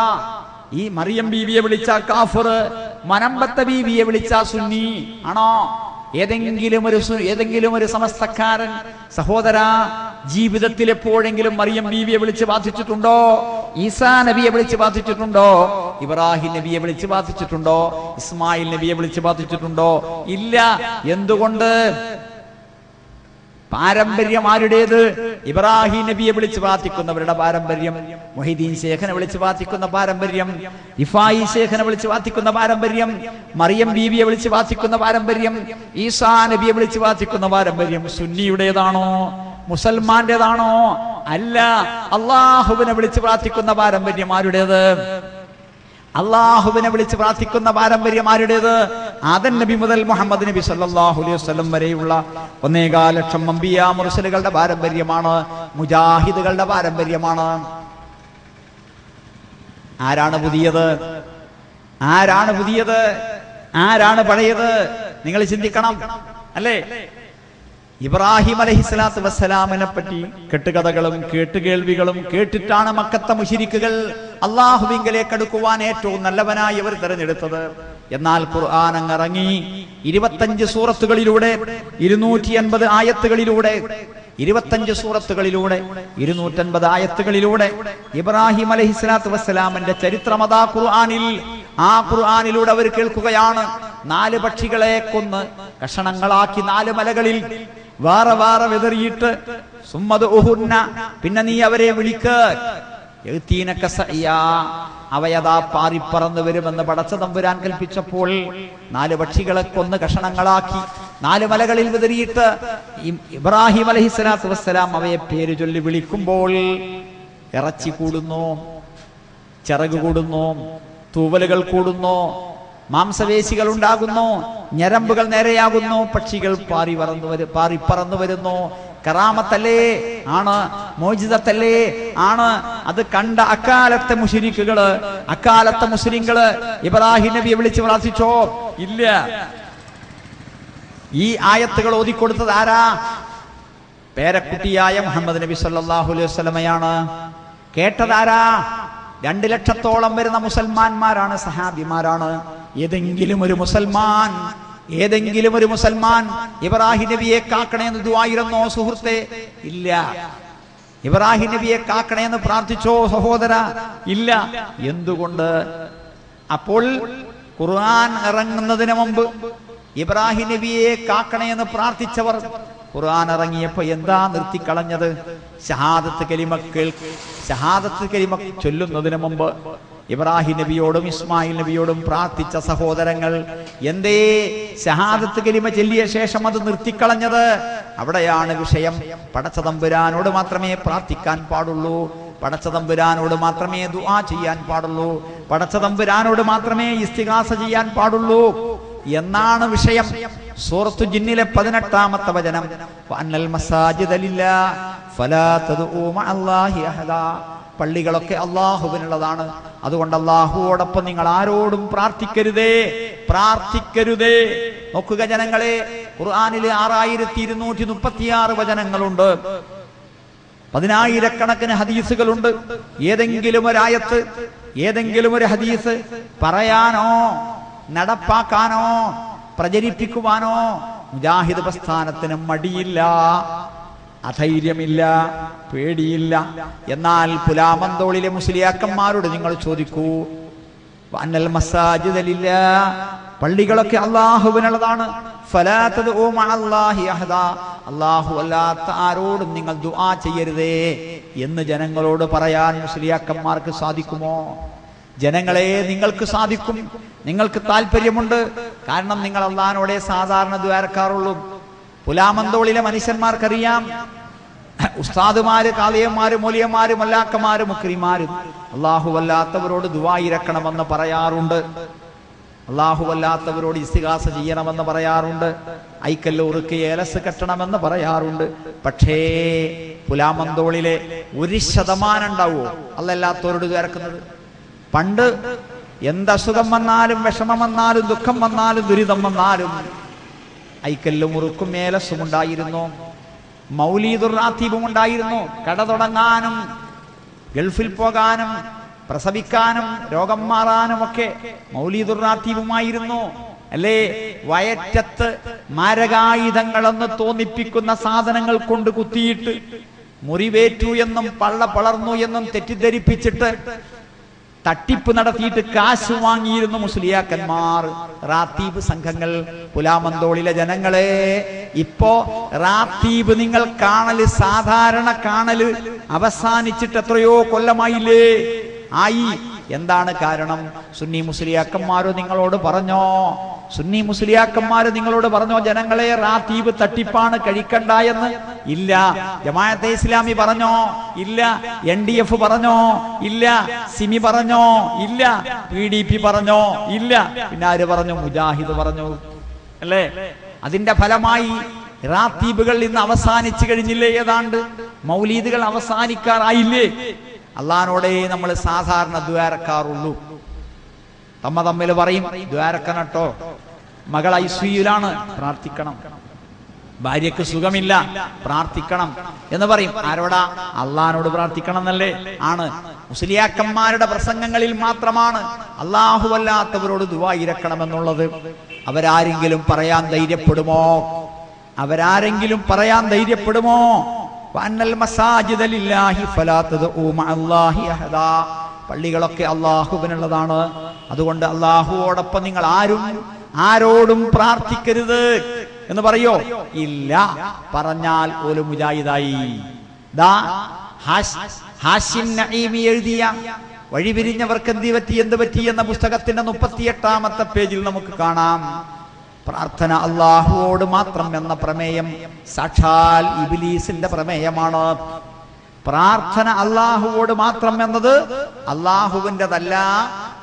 ഈ മറിയം ബീവിയെ വിളിച്ച കാഫിർ, മനമ്പത്ത ബീവിയെ വിളിച്ച സുന്നി ആണോ? ഏതെങ്കിലും ഒരു സമസ്തക്കാരൻ സഹോദര ജീവിതത്തിൽ എപ്പോഴെങ്കിലും മറിയം ബീവിയെ വിളിച്ച് പ്രാർത്ഥിച്ചിട്ടുണ്ടോ? ഈസാ നബിയെ വിളിച്ച് പ്രാർത്ഥിച്ചിട്ടുണ്ടോ? ഇബ്രാഹിം നബിയെ വിളിച്ച് പ്രാർത്ഥിച്ചിട്ടുണ്ടോ? ഇസ്മായിൽ നബിയെ വിളിച്ച് പ്രാർത്ഥിച്ചിട്ടുണ്ടോ? ഇല്ല. എന്തുകൊണ്ട്? പാരമ്പര്യം ആരുടേത്? ഇബ്രാഹിം നബിയെ വിളിച്ച് പ്രാർത്ഥിക്കുന്നവരുടെ പാരമ്പര്യം, മുഹീദ്ദീൻ ശേഖനെ വിളിച്ച് പ്രാർത്ഥിക്കുന്ന പാരമ്പര്യം, ഇഫായി ശേഖനെ വിളിച്ച് പ്രാർത്ഥിക്കുന്ന പാരമ്പര്യം, മറിയം ബീവിയെ വിളിച്ച് പ്രാർത്ഥിക്കുന്ന പാരമ്പര്യം, ഈസാ നബിയെ വിളിച്ച് പ്രാർത്ഥിക്കുന്ന പാരമ്പര്യം സുന്നിയുടേതാണോ? മുസൽമാന്റേതാണോ? അല്ല. അള്ളാഹുവിനെ വിളിച്ച് പ്രാർത്ഥിക്കുന്ന പാരമ്പര്യം ആരുടേത്? അള്ളാഹുവിനെ വിളിച്ച് പ്രാർത്ഥിക്കുന്ന പാരമ്പര്യം ആരുടേത്? ആദം നബി മുതൽ മുഹമ്മദ് നബി സല്ലല്ലാഹു അലൈഹി വസല്ലം വരെയുള്ള 1.25 ലക്ഷം അംബിയാ മുർസലുകളുടെ പാരമ്പര്യമാണ്, മുജാഹിദുകളുടെ പാരമ്പര്യമാണ്. ആരാണ് പുതിയത്? ആരാണ് പുതിയത്? ആരാണ് പഴയത്? നിങ്ങൾ ചിന്തിക്കണം, അല്ലേ? ഇബ്രാഹിം അലൈഹിസ്സലാത്തു വസ്സലാമിനെ പറ്റി കെട്ടുകഥകളും കേട്ടുകേൾവികളും കേട്ടിട്ടാണ് മക്കത്തെ മുശ്രിക്കുകൾ അള്ളാഹുവിങ്കലേക്ക് അടുക്കുവാൻ ഏറ്റവും നല്ലവനായി അവർ തെരഞ്ഞെടുത്തത്. എന്നാൽ ഖുർആൻ അങ്ങിറങ്ങി 25 സൂറത്തുകളിലൂടെ 250 ആയത്തുകളിലൂടെ 25 സൂറത്തുകളിലൂടെ 250 ആയത്തുകളിലൂടെ ഇബ്രാഹിം അലൈഹിസ്സലാത്തു വസ്സലാമിന്റെ ചരിത്രമതാ ഖുർആനിൽ. ആ ഖുർആനിലൂടെ അവർ കേൾക്കുകയാണ് 4 പക്ഷികളെ കൊന്ന് കഷണങ്ങളാക്കി 4 മലകളിൽ വേറെ വേറെ വിതറിയിട്ട് പിന്നെ നീ അവരെ വിളിക്ക്, അവയതാ പാറിപ്പറന്നു വരുമെന്ന് പടച്ച തമ്പുരാൻ കൽപ്പിച്ചപ്പോൾ 4 പക്ഷികളെ കൊന്ന് കഷണങ്ങളാക്കി 4 മലകളിൽ വിതറിയിട്ട് ഇബ്രാഹിം അലൈഹിസ്സലാത്തു വസ്സലാം അവയെ പേര് ചൊല്ലി വിളിക്കുമ്പോൾ ഇറച്ചി കൂടുന്നു, ചിറക് കൂടുന്നു, തൂവലുകൾ കൂടുന്നു, മാംസവേശികൾ ഉണ്ടാകുന്നു, ഞരമ്പുകൾ നേരെയാകുന്നു, പക്ഷികൾ പാറിപ്പറന്നു വരുന്നു. കറാമത്തല്ലേ? ആണ്. മോചിതത്തല്ലേ? ആണ്. അത് കണ്ട അക്കാലത്തെ മുശ്രിക്കുകള്, അക്കാലത്തെ മുസ്ലിങ്ങള് ഇബ്രാഹിം നബിയെ വിളിച്ച് പ്രാർത്ഥിച്ചോ? ഇല്ല. ഈ ആയത്തുകൾ ഓതിക്കൊടുത്തത് ആരാ? പേരക്കുട്ടിയായ മുഹമ്മദ് നബി സല്ലല്ലാഹു അലൈഹി വസല്ലമയാണ്. കേട്ടതാരാ? 2 ലക്ഷത്തോളം വരുന്ന മുസൽമാന്മാരാണ്, സഹാബിമാരാണ്. ഏതെങ്കിലും ഒരു മുസൽമാൻ ഇബ്രാഹിം നബിയെ കാക്കണേ എന്ന് ദുആയിരുന്നോ സുഹൃത്തെ? ഇല്ല. ഇബ്രാഹിം നബിയെ കാക്കണേ എന്ന് പ്രാർത്ഥിച്ചോ സഹോദര? ഇല്ല. എന്തുകൊണ്ട്? അപ്പോൾ ഖുർആൻ ഇറങ്ങുന്നതിന് മുമ്പ് ഇബ്രാഹിം നബിയെ കാക്കണേ എന്ന് പ്രാർത്ഥിച്ചവർ ഖുർആൻ ഇറങ്ങിയപ്പോ എന്താ നിർത്തിക്കളഞ്ഞത്? ഷഹാദത്ത് കലിമ ചൊല്ലുന്നതിന് മുമ്പ് ഇബ്രാഹിം നബിയോടും ഇസ്മായിൽ നബിയോടും പ്രാർത്ഥിച്ച സഹോദരങ്ങൾ എന്തേ ഷഹാദത്ത് കലിമ ചൊല്ലിയ ശേഷം അത് നിർത്തിക്കളഞ്ഞത്? അവിടെയാണ് വിഷയം. പടച്ചതമ്പുരാനോട് മാത്രമേ പ്രാർത്ഥിക്കാൻ പാടുള്ളൂ, പടച്ചതമ്പുരാനോട് മാത്രമേ ദുആ ചെയ്യാൻ പാടുള്ളൂ, പടച്ചതമ്പുരാനോട് മാത്രമേ ഇസ്തിഗാസ ചെയ്യാൻ പാടുള്ളൂ എന്നാണ് വിഷയം. സൂറത്തു ജിന്നിലെ 18-ാമത്തെ വചനം, വഅന്നൽ മസാജിദ ലില്ലാഹ് ഫലാ തദ്ഉ മഅല്ലാഹി അഹദാ. പള്ളികളൊക്കെ അല്ലാഹുവിനുള്ളതാണ്, അതുകൊണ്ട് അല്ലാഹുവോടൊപ്പം നിങ്ങൾ ആരോടും പ്രാർത്ഥിക്കരുതേ. നോക്കുക ജനങ്ങളെ, ഖുർആനിൽ 6236 വചനങ്ങളുണ്ട്, 10,000-കണക്കിന് ഹദീസുകളുണ്ട്. ഏതെങ്കിലും ഒരു ആയത്ത്, ഏതെങ്കിലും ഒരു ഹദീസ് പറയാനോ നടപ്പാക്കാനോ പ്രചരിപ്പിക്കുവാനോ മുജാഹിദ് പ്രസ്ഥാനത്തിന് മടിയില്ല. അധൈര്യമില്ല, പേടിയില്ല. എന്നാൽ പുലാമന്തോളിലെ മുസ്ലിയാക്കന്മാരോട് നിങ്ങൾ ചോദിക്കൂ, അന്നൽ മസാജിദ ലില്ലാഹ്, പള്ളികളൊക്കെ അല്ലാഹുവിനുള്ളതാണ്. ഫലാ തദ്ഉ മഅല്ലാഹി അഹദാ, അല്ലാഹു അല്ലാത്ത ആരോടും നിങ്ങൾ ദുആ ചെയ്യരുതേ എന്ന് ജനങ്ങളോട് പറയാൻ മുസ്ലിയാക്കന്മാർക്ക് സാധിക്കുമോ? ജനങ്ങളെ, നിങ്ങൾക്ക് സാധിക്കും, നിങ്ങൾക്ക് താല്പര്യമുണ്ട്. കാരണം നിങ്ങൾ അള്ളാഹിനോടെ സാധാരണ ദ്വാരക്കാറുള്ളൂ. പുലാമന്തോളിലെ മനുഷ്യന്മാർക്കറിയാം, ഉസ്താദുമാര്, കാളിയന്മാര്, മൗലിയന്മാര്, മല്ലാക്കന്മാര്, മുക്രിമാരും അള്ളാഹു അല്ലാത്തവരോട് ദുആ ഇറക്കണമെന്ന് പറയാറുണ്ട്. അള്ളാഹു അല്ലാത്തവരോട് ഇസ്തിഗാസ ചെയ്യണമെന്ന് പറയാറുണ്ട്. ഐക്കല്ല് ഉറുക്ക് ഏലസ് കെട്ടണമെന്ന് പറയാറുണ്ട്. പക്ഷേ പുലാമന്തോളിലെ 1% ഉണ്ടാവുമോ അല്ലല്ലാത്തവരോട് ഇറക്കുന്നത്? പണ്ട് എന്തസുഖം വന്നാലും, വിഷമം വന്നാലും, ദുഃഖം വന്നാലും, ദുരിതം വന്നാലും ഐക്കല്ലും ഉറുക്കും ഏലസും ഉണ്ടായിരുന്നു, മൗലീദുർ റാത്തീബും ഉണ്ടായിരുന്നു. കട തുടങ്ങാനും, ഗൾഫിൽ പോകാനും, പ്രസവിക്കാനും, രോഗം മാറാനും ഒക്കെ മൗലീദുർ റാത്തീബുമായിരുന്നു. അല്ലേ? വയറ്റത്ത് മാരകായുധങ്ങളെന്ന് തോന്നിപ്പിക്കുന്ന സാധനങ്ങൾ കൊണ്ട് കുത്തിയിട്ട് മുറിവേറ്റു എന്നും പള്ള പളർന്നു എന്നും തെറ്റിദ്ധരിപ്പിച്ചിട്ട് തട്ടിപ്പ് നടത്തിയിട്ട് കാശ് വാങ്ങിയിരുന്നു മുസ്ലിയാക്കന്മാർ, റാത്തീബ് സംഘങ്ങൾ. പുലാമന്തോളിലെ ജനങ്ങളെ, ഇപ്പോ റാത്തീബ് നിങ്ങൾ കാണല്, സാധാരണ കാണല് അവസാനിച്ചിട്ട് എത്രയോ കൊല്ലമായില്ലേ? ആയി. എന്താണ് കാരണം? സുന്നി മുസ്ലിയാക്കന്മാരോ നിങ്ങളോട് പറഞ്ഞോ? സുന്നി മുസ്ലിയാക്കന്മാര് നിങ്ങളോട് പറഞ്ഞോ ജനങ്ങളെ റാത്തീബ് തട്ടിപ്പാണ്, കഴിക്കണ്ട എന്ന്? ഇല്ല. ജമാഅത്തെ ഇസ്ലാമി പറഞ്ഞോ? ഇല്ല. NDF പറഞ്ഞോ? ഇല്ല. സിമി പറഞ്ഞോ? ഇല്ല. PDP പറഞ്ഞോ? ഇല്ല. പിന്നെ ആര് പറഞ്ഞു? മുജാഹിദ് പറഞ്ഞു. അല്ലേ? അതിന്റെ ഫലമായി റാത്തീബുകൾ ഇന്ന് അവസാനിച്ചു കഴിഞ്ഞില്ലേ? ഏതാണ്ട് മൗലീദുകൾ അവസാനിക്കാറായില്ലേ? അള്ളാഹിനോടേ നമ്മൾ സാധാരണ ദ്വാരക്കാറുള്ളൂ. തമ്മിൽ പറയും, ദ്വാരക്കനട്ടോ, മകൾ ICUലാണ്, പ്രാർത്ഥിക്കണം. ഭാര്യക്ക് സുഖമില്ല, പ്രാർത്ഥിക്കണം എന്ന് പറയും. ആരോടാ? അള്ളാഹിനോട് പ്രാർത്ഥിക്കണം എന്നല്ലേ? ആണ്. മുസ്ലിയാക്കന്മാരുടെ പ്രസംഗങ്ങളിൽ മാത്രമാണ് അള്ളാഹു അല്ലാത്തവരോട് ദുആ ഇറക്കണമെന്നുള്ളത്. അവരാരെങ്കിലും പറയാൻ ധൈര്യപ്പെടുമോ? അവരാരെങ്കിലും പറയാൻ ധൈര്യപ്പെടുമോ? വഅന്നൽ മസാജിദ ലില്ലാഹി ഫലാ തദ്ഉ മഅല്ലാഹി അഹദാ, പള്ളികളൊക്കെ അള്ളാഹുവിനുള്ളതാണ്. അതുകൊണ്ട് അള്ളാഹുവോടൊപ്പം നിങ്ങൾ ആരോടും പ്രാർത്ഥിക്കരുത് എന്ന് പറയോ? ഇല്ല. പറഞ്ഞാൽ ഒരു മുജാഹിദായി. ഹാഷിം നഈമി എഴുതിയ വഴിപിരിഞ്ഞവർക്ക് എന്ത് പറ്റി എന്ന പുസ്തകത്തിന്റെ 38ാമത്തെ പേജിൽ നമുക്ക് കാണാം, പ്രാർത്ഥന അള്ളാഹുവോട് മാത്രം എന്ന പ്രമേയം സാക്ഷാൽ ഇബ്ലീസിന്റെ പ്രമേയമാണ്. പ്രാർത്ഥന അള്ളാഹുവോട് മാത്രം എന്നത് അള്ളാഹുവിൻ്റെതല്ല,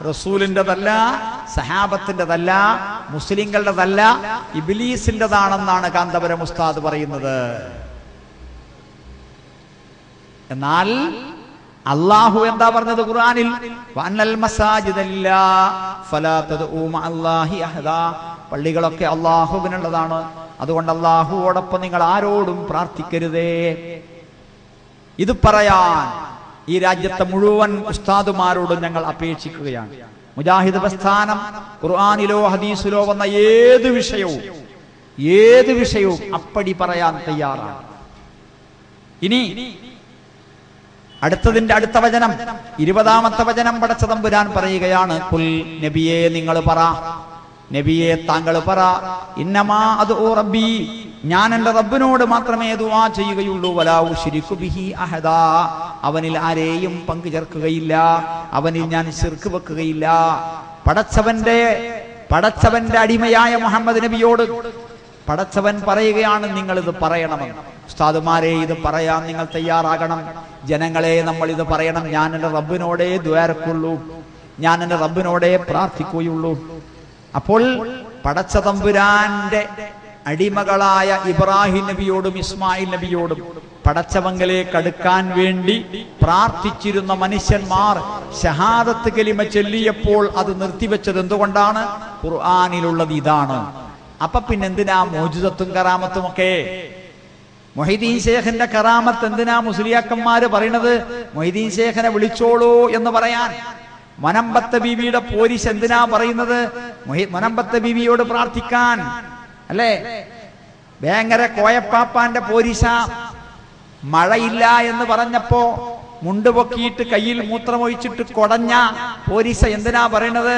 റസൂലിൻ്റെതല്ല, സഹാബത്തിൻ്റെതല്ല, മുസ്ലിങ്ങളുടെതല്ല, ഇബ്ലീസിൻ്റെതാണെന്നാണ് കാന്തപുരം ഉസ്താദ് പറയുന്നത്. എന്നാൽ അള്ളാഹു എന്താ പറഞ്ഞത് ഖുർആനിൽ? വഅന്നൽ മസാജിദ ലില്ലാഹി ഫലാ തദ്ഉ മഅല്ലാഹി അഹദാ, പള്ളികളൊക്കെ അള്ളാഹുവിനുള്ളതാണ്. അതുകൊണ്ട് അള്ളാഹുവോടൊപ്പം നിങ്ങൾ ആരോടും പ്രാർത്ഥിക്കരുതേ. ഇത് പറയാൻ ഈ രാജ്യത്തെ മുഴുവൻ ഉസ്താദുമാരോടും ഞങ്ങൾ അപേക്ഷിക്കുകയാണ്. മുജാഹിദ് പ്രസ്ഥാനം ഖുർആനിലോ ഹദീസിലോ വന്ന ഏത് വിഷയവും അപ്പടി പറയാൻ തയ്യാറാണ്. ഇനി അടുത്ത വചനം 20ാമത്തെ വചനം പടച്ച തമ്പുരാൻ പറയുകയാണ്, കുൽ നബിയെ നിങ്ങൾ പറ, നബിയെ താങ്കൾ പറ, ഇന്നമാ അദ്ഉ റബ്ബി, ഞാൻ എൻ്റെ റബ്ബിനോട് മാത്രമേ ദുആ ചെയ്യുകയുള്ളൂ, വലാ ഉശ്രികു ബിഹി അഹദാ, അവനിൽ ആരെയും പങ്കു ചേർക്കുകയില്ല, അവനിൽ ഞാൻ ശിർക്ക് വെക്കുകയില്ല. പടച്ചവന്റെ അടിമയായ മുഹമ്മദ് നബിയോട് പടച്ചവൻ പറയുകയാണ്, നിങ്ങൾ ഇത് പറയണമെന്ന്. ഉസ്താദുമാരെ, ഇത് പറയാൻ നിങ്ങൾ തയ്യാറാകണം. ജനങ്ങളെ, നമ്മൾ ഇത് പറയണം. ഞാൻ എൻ്റെ റബ്ബിനോടേ ദ്വാരക്കുള്ളൂ, ഞാൻ എൻ്റെ റബ്ബിനോടേ പ്രാർത്ഥിക്കുകയുള്ളൂ. അപ്പോൾ പടച്ച തമ്പുരാന്റെ അടിമകളായ ഇബ്രാഹിം നബിയോടും ഇസ്മായിൽ നബിയോടും പടച്ചവങ്കലേക്ക് അടുക്കാൻ വേണ്ടി പ്രാർത്ഥിച്ചിരുന്ന മനുഷ്യന്മാർ ഷഹാദത്ത് കലിമ ചൊല്ലിയപ്പോൾ അത് നിർത്തിവെച്ചത് എന്തുകൊണ്ടാണ്? ഖുർആനിലുള്ളത് ഇതാണ്. അപ്പൊ പിന്നെന്തിനാ മോചിതത്തും കറാമത്തും ഒക്കെ? മൊഹീദ്ദീൻ ശേഖിന്റെ കറാമത്ത് എന്തിനാ മുസ്ലിയാക്കന്മാര് പറയണത്? മൊഹീദ്ദീൻ ശേഖിനെ വിളിച്ചോളൂ എന്ന് പറയാൻ. മനമ്പത്ത ബീവിയുടെ പോരിശ് എന്തിനാ പറയുന്നത്? മനമ്പത്ത ബീവിയോട് പ്രാർത്ഥിക്കാൻ, അല്ലേ? വേങ്ങര കോയപ്പാപ്പാന്റെ പോരിശ മഴയില്ല എന്ന് പറഞ്ഞപ്പോ മുണ്ട് പൊക്കിയിട്ട് കയ്യിൽ മൂത്രമൊഴിച്ചിട്ട് കൊടഞ്ഞ പോലീസ എന്തിനാ പറയണത്?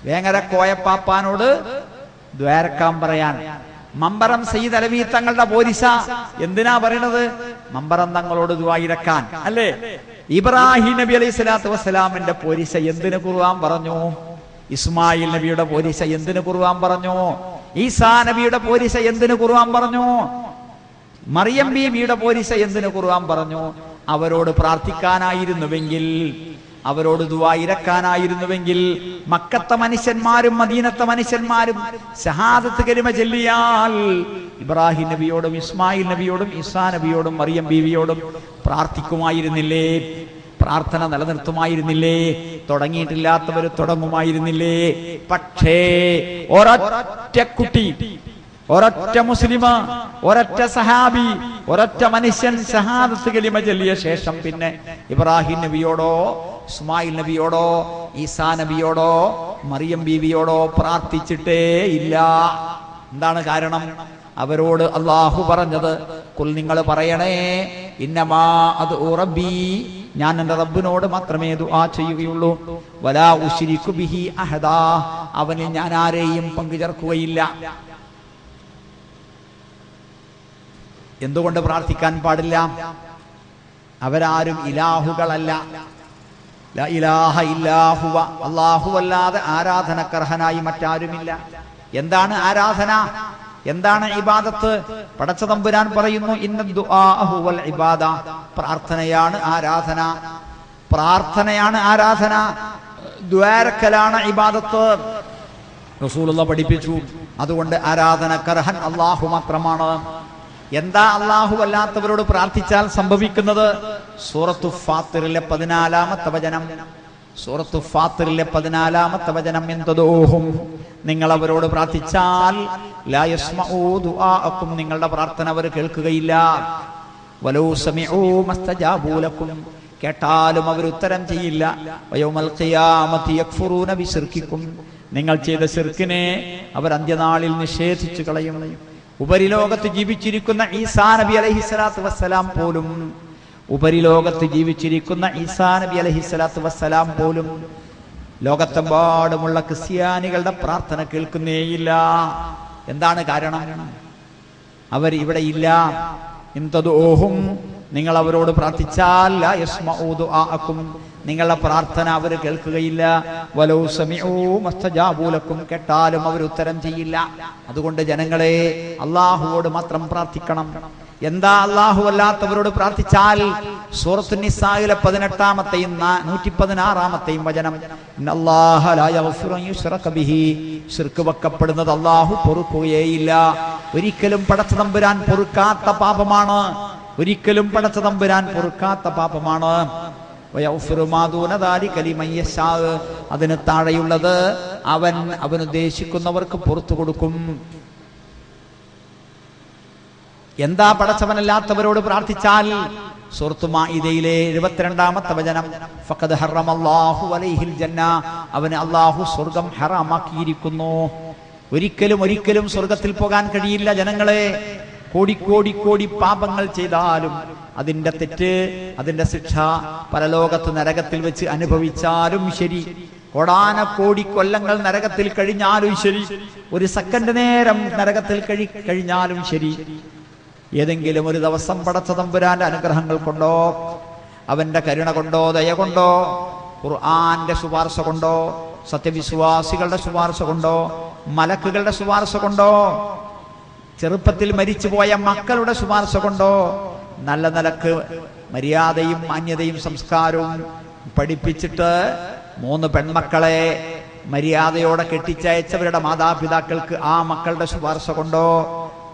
വേങ്ങര കോയപ്പാപ്പാനോട് ദ്വാരക്കാൻ പറയാൻ. മമ്പറം സയ്യിദ് അലവി തങ്ങളുടെ പോലീസ എന്തിനാ പറയണത്? മമ്പറം തങ്ങളോട് ദുആയിരക്കാൻ അല്ലേ? ഇബ്രാഹിം നബി അലൈഹി സ്വലാത്തു വസ്സലാമിന്റെ പോലീസ എന്തിന് ഖുർആൻ പറഞ്ഞു? ഇസ്മായിൽ നബിയുടെ പോലീസ എന്തിന് ഖുർആൻ പറഞ്ഞു? ഈസാ നബിയുടെ പോലീസ എന്തിന് ഖുർആൻ പറഞ്ഞു? മറിയം ബീവിയുടെ പോലീസ എന്തിന് ഖുർആൻ പറഞ്ഞു? അവരോട് പ്രാർത്ഥിക്കാനായിരുന്നുവെങ്കിൽ, അവരോട് ദുആ ഇരക്കാനായിരുന്നുവെങ്കിൽ മക്കത്തെ മനുഷ്യന്മാരും മദീനത്തെ മനുഷ്യന്മാരും ഷഹാദത്ത് കലിമ ചൊല്ലിയാൽ ഇബ്രാഹിം നബിയോടും ഇസ്മായിൽ നബിയോടും ഈസാ നബിയോടും മറിയം ബീവിയോടും പ്രാർത്ഥിക്കുമായിരുന്നില്ലേ? പ്രാർത്ഥന നിലനിർത്തുമായിരുന്നില്ലേ? തുടങ്ങിയിട്ടില്ലാത്തവർ തുടങ്ങുമായിരുന്നില്ലേ? പക്ഷേ ഒരൊറ്റ കുട്ടി, ഒരൊറ്റ മുസ്ലിം, ഒരൊറ്റ സഹാബി, ഒരൊറ്റ മനുഷ്യൻ ഷഹാദത്ത് കലിമ ചൊല്ലിയ ശേഷം പിന്നെ ഇബ്രാഹിം നബിയോടോ ഇസ്മായിൽ നബിയോടോ ഈസാ നബിയോടോ മറിയം ബീവിയോടോ പ്രാർത്ഥിച്ചിട്ടേ ഇല്ല. എന്താണ് കാരണം? അവരോട് അള്ളാഹു പറഞ്ഞത്, കുൽ നിങ്ങൾ പറയണേ, ഇന്നമാ അദ്ഉ റബ്ബി, ഞാൻ എന്റെ റബ്ബിനോട് മാത്രമേ ദുആ ചെയ്യുകയുള്ളൂ, വലാ ഉശ്രികു ബിഹി അഹദാ, അവനിൽ ഞാൻ ആരെയും പങ്കുചേർക്കുകയില്ല. എന്തുകൊണ്ട് പ്രാർത്ഥിക്കാൻ പാടില്ല? അവരാരും ഇലാഹുകളല്ല. ലാ ഇലാഹ ഇല്ലാ ഹുവ, അല്ലാഹുവല്ലാതെ ആരാധനക്കർഹനായി മറ്റാരുമില്ല. എന്താണ് ആരാധന? എന്താണ് ഇബാദത്ത്? പടച്ച തമ്പുരാൻ പറയുന്നു, ഇന്ന ദുആ ഹുവൽ ഇബാദ, പ്രാർത്ഥനയാണ് ആരാധന. പ്രാർത്ഥനയാണ് ആരാധന, ദ്വാരക്കലാണ് ഇബാദത്ത്. റസൂലുള്ളാഹി പഠിപ്പിച്ചു. അതുകൊണ്ട് ആരാധനക്കർഹൻ അല്ലാഹു മാത്രമാണ്. എന്താ അല്ലാഹു അല്ലാത്തവരോട് പ്രാർത്ഥിച്ചാൽ സംഭവിക്കുന്നത്? സൂറത്തു ഫാത്തിറിലെ 14-ാമത്തെ വചനം. സൂറത്തു ഫാത്തിറിലെ 14-ാമത്തെ വചനം, എന്തദൂഹും, നിങ്ങൾ അവരോട് പ്രാർത്ഥിച്ചാൽ ലാ യസ്മഊ ദുആഅക്കും, നിങ്ങളുടെ പ്രാർത്ഥന അവർ കേൾക്കുകയില്ല. വലൗ സമിഊ മസ്തജാബൂ ലക്കും, കേട്ടാലും അവർ ഉത്തരം ചെയ്യില്ല. വയൗമൽ ഖിയാമത്തി യക്ഫുറൂന ബിശിർക്കിക്കും, നിങ്ങൾ ചെയ്ത ശിർക്കിനെ അവർ അന്ത്യനാളിൽ നിഷേധിച്ചു കളയും. ഉപരിലോകത്ത് ജീവിച്ചിരിക്കുന്ന ഈസാ നബി അലൈഹിസ്സലാത്തു വസ്സലാം പോലും, ഉപരിലോകത്ത് ജീവിച്ചിരിക്കുന്ന ഈസാ നബി അലൈഹിസ്സലാത്തു വസ്സലാം പോലും ലോകത്തെമ്പാടുമുള്ള ക്രിസ്ത്യാനികളുടെ പ്രാർത്ഥന കേൾക്കുന്നേയില്ല. എന്താണ് കാരണം? അവർ ഇവിടെ ഇല്ല. ഇന്തദൂഹും, നിങ്ങൾ അവരോട് പ്രാർത്ഥിച്ചാൽ ലാ യസ്മഊ ദുആഅക്കും, നിങ്ങളുടെ പ്രാർത്ഥന അവർ കേൾക്കുകയില്ല. വലൗ സമിഊ മസ്തജാബൂ ലക്കും, കേട്ടാലും അവർ ഉത്തരം ചെയ്യില്ല. അതുകൊണ്ട് ജനങ്ങളെ, അല്ലാഹുവോട് മാത്രം പ്രാർത്ഥിക്കണം. എന്താ അല്ലാഹു അല്ലാത്തവരോട് പ്രാർത്ഥിച്ചാൽ? സൂറത്തുൻ നിസായിലെ 18-ാമത്തെയും 116-ാമത്തെയും വചനം, ഇന്നല്ലാഹ ലാ യഗ്ഫിറു അൻ യുശ്റക ബിഹി, ശിർക്ക് വെക്കപ്പെടുന്നത് അല്ലാഹു പൊറുക്കുകയേയില്ല. ഒരിക്കലും പടച്ച തമ്പുരാൻ പൊറുക്കാത്ത പാപമാണ്. ഒരിക്കലും പടച്ച തമ്പുരാൻ പൊറുക്കാത്ത പാപമാണ്. അതിന് താഴെയുള്ളത് അവൻ ഉദ്ദേശിക്കുന്നവർക്ക് പുറത്തു കൊടുക്കും. എന്താ പടച്ചവനല്ലാത്തവരോട് പ്രാർത്ഥിച്ചാൽ? സൂറത്തു മാഇദയിലെ 72-ാമത്തെ വചനം, ഫഖദ് ഹറമല്ലാഹു അലൈഹിൽ ജന്ന, അവന് അല്ലാഹു സ്വർഗ്ഗം ഹറാമാക്കിയിരിക്കുന്നു. ഒരിക്കലും സ്വർഗ്ഗത്തിൽ പോകാൻ കഴിയില്ല ജനങ്ങളെ. കോടി പാപങ്ങൾ ചെയ്താലും അതിന്റെ തെറ്റ്, അതിന്റെ ശിക്ഷ പരലോകത്ത് നരകത്തിൽ വെച്ച് അനുഭവിച്ചാലും ശരി, കോടാനക്കോടി കൊല്ലങ്ങൾ നരകത്തിൽ കഴിഞ്ഞാലും ശരി, ഒരു സെക്കൻഡ് നേരം നരകത്തിൽ കഴിഞ്ഞാലും ശരി, ഏതെങ്കിലും ഒരു ദിവസം പടച്ച തമ്പുരാന്റെ അനുഗ്രഹങ്ങൾ കൊണ്ടോ, അവന്റെ കരുണ കൊണ്ടോ, ദയ കൊണ്ടോ, ഖുർആന്റെ ശുപാർശ കൊണ്ടോ, സത്യവിശ്വാസികളുടെ ശുപാർശ കൊണ്ടോ, മലക്കുകളുടെ ശുപാർശ കൊണ്ടോ, ചെറുപ്പത്തിൽ മരിച്ചുപോയ മക്കളുടെ ശുപാർശ കൊണ്ടോ, നല്ല നിലക്ക് മര്യാദയും മാന്യതയും സംസ്കാരവും പഠിപ്പിച്ചിട്ട് 3 പെൺമക്കളെ മര്യാദയോടെ കെട്ടിച്ചയച്ചവരുടെ മാതാപിതാക്കൾക്ക് ആ മക്കളുടെ ശുപാർശ കൊണ്ടോ,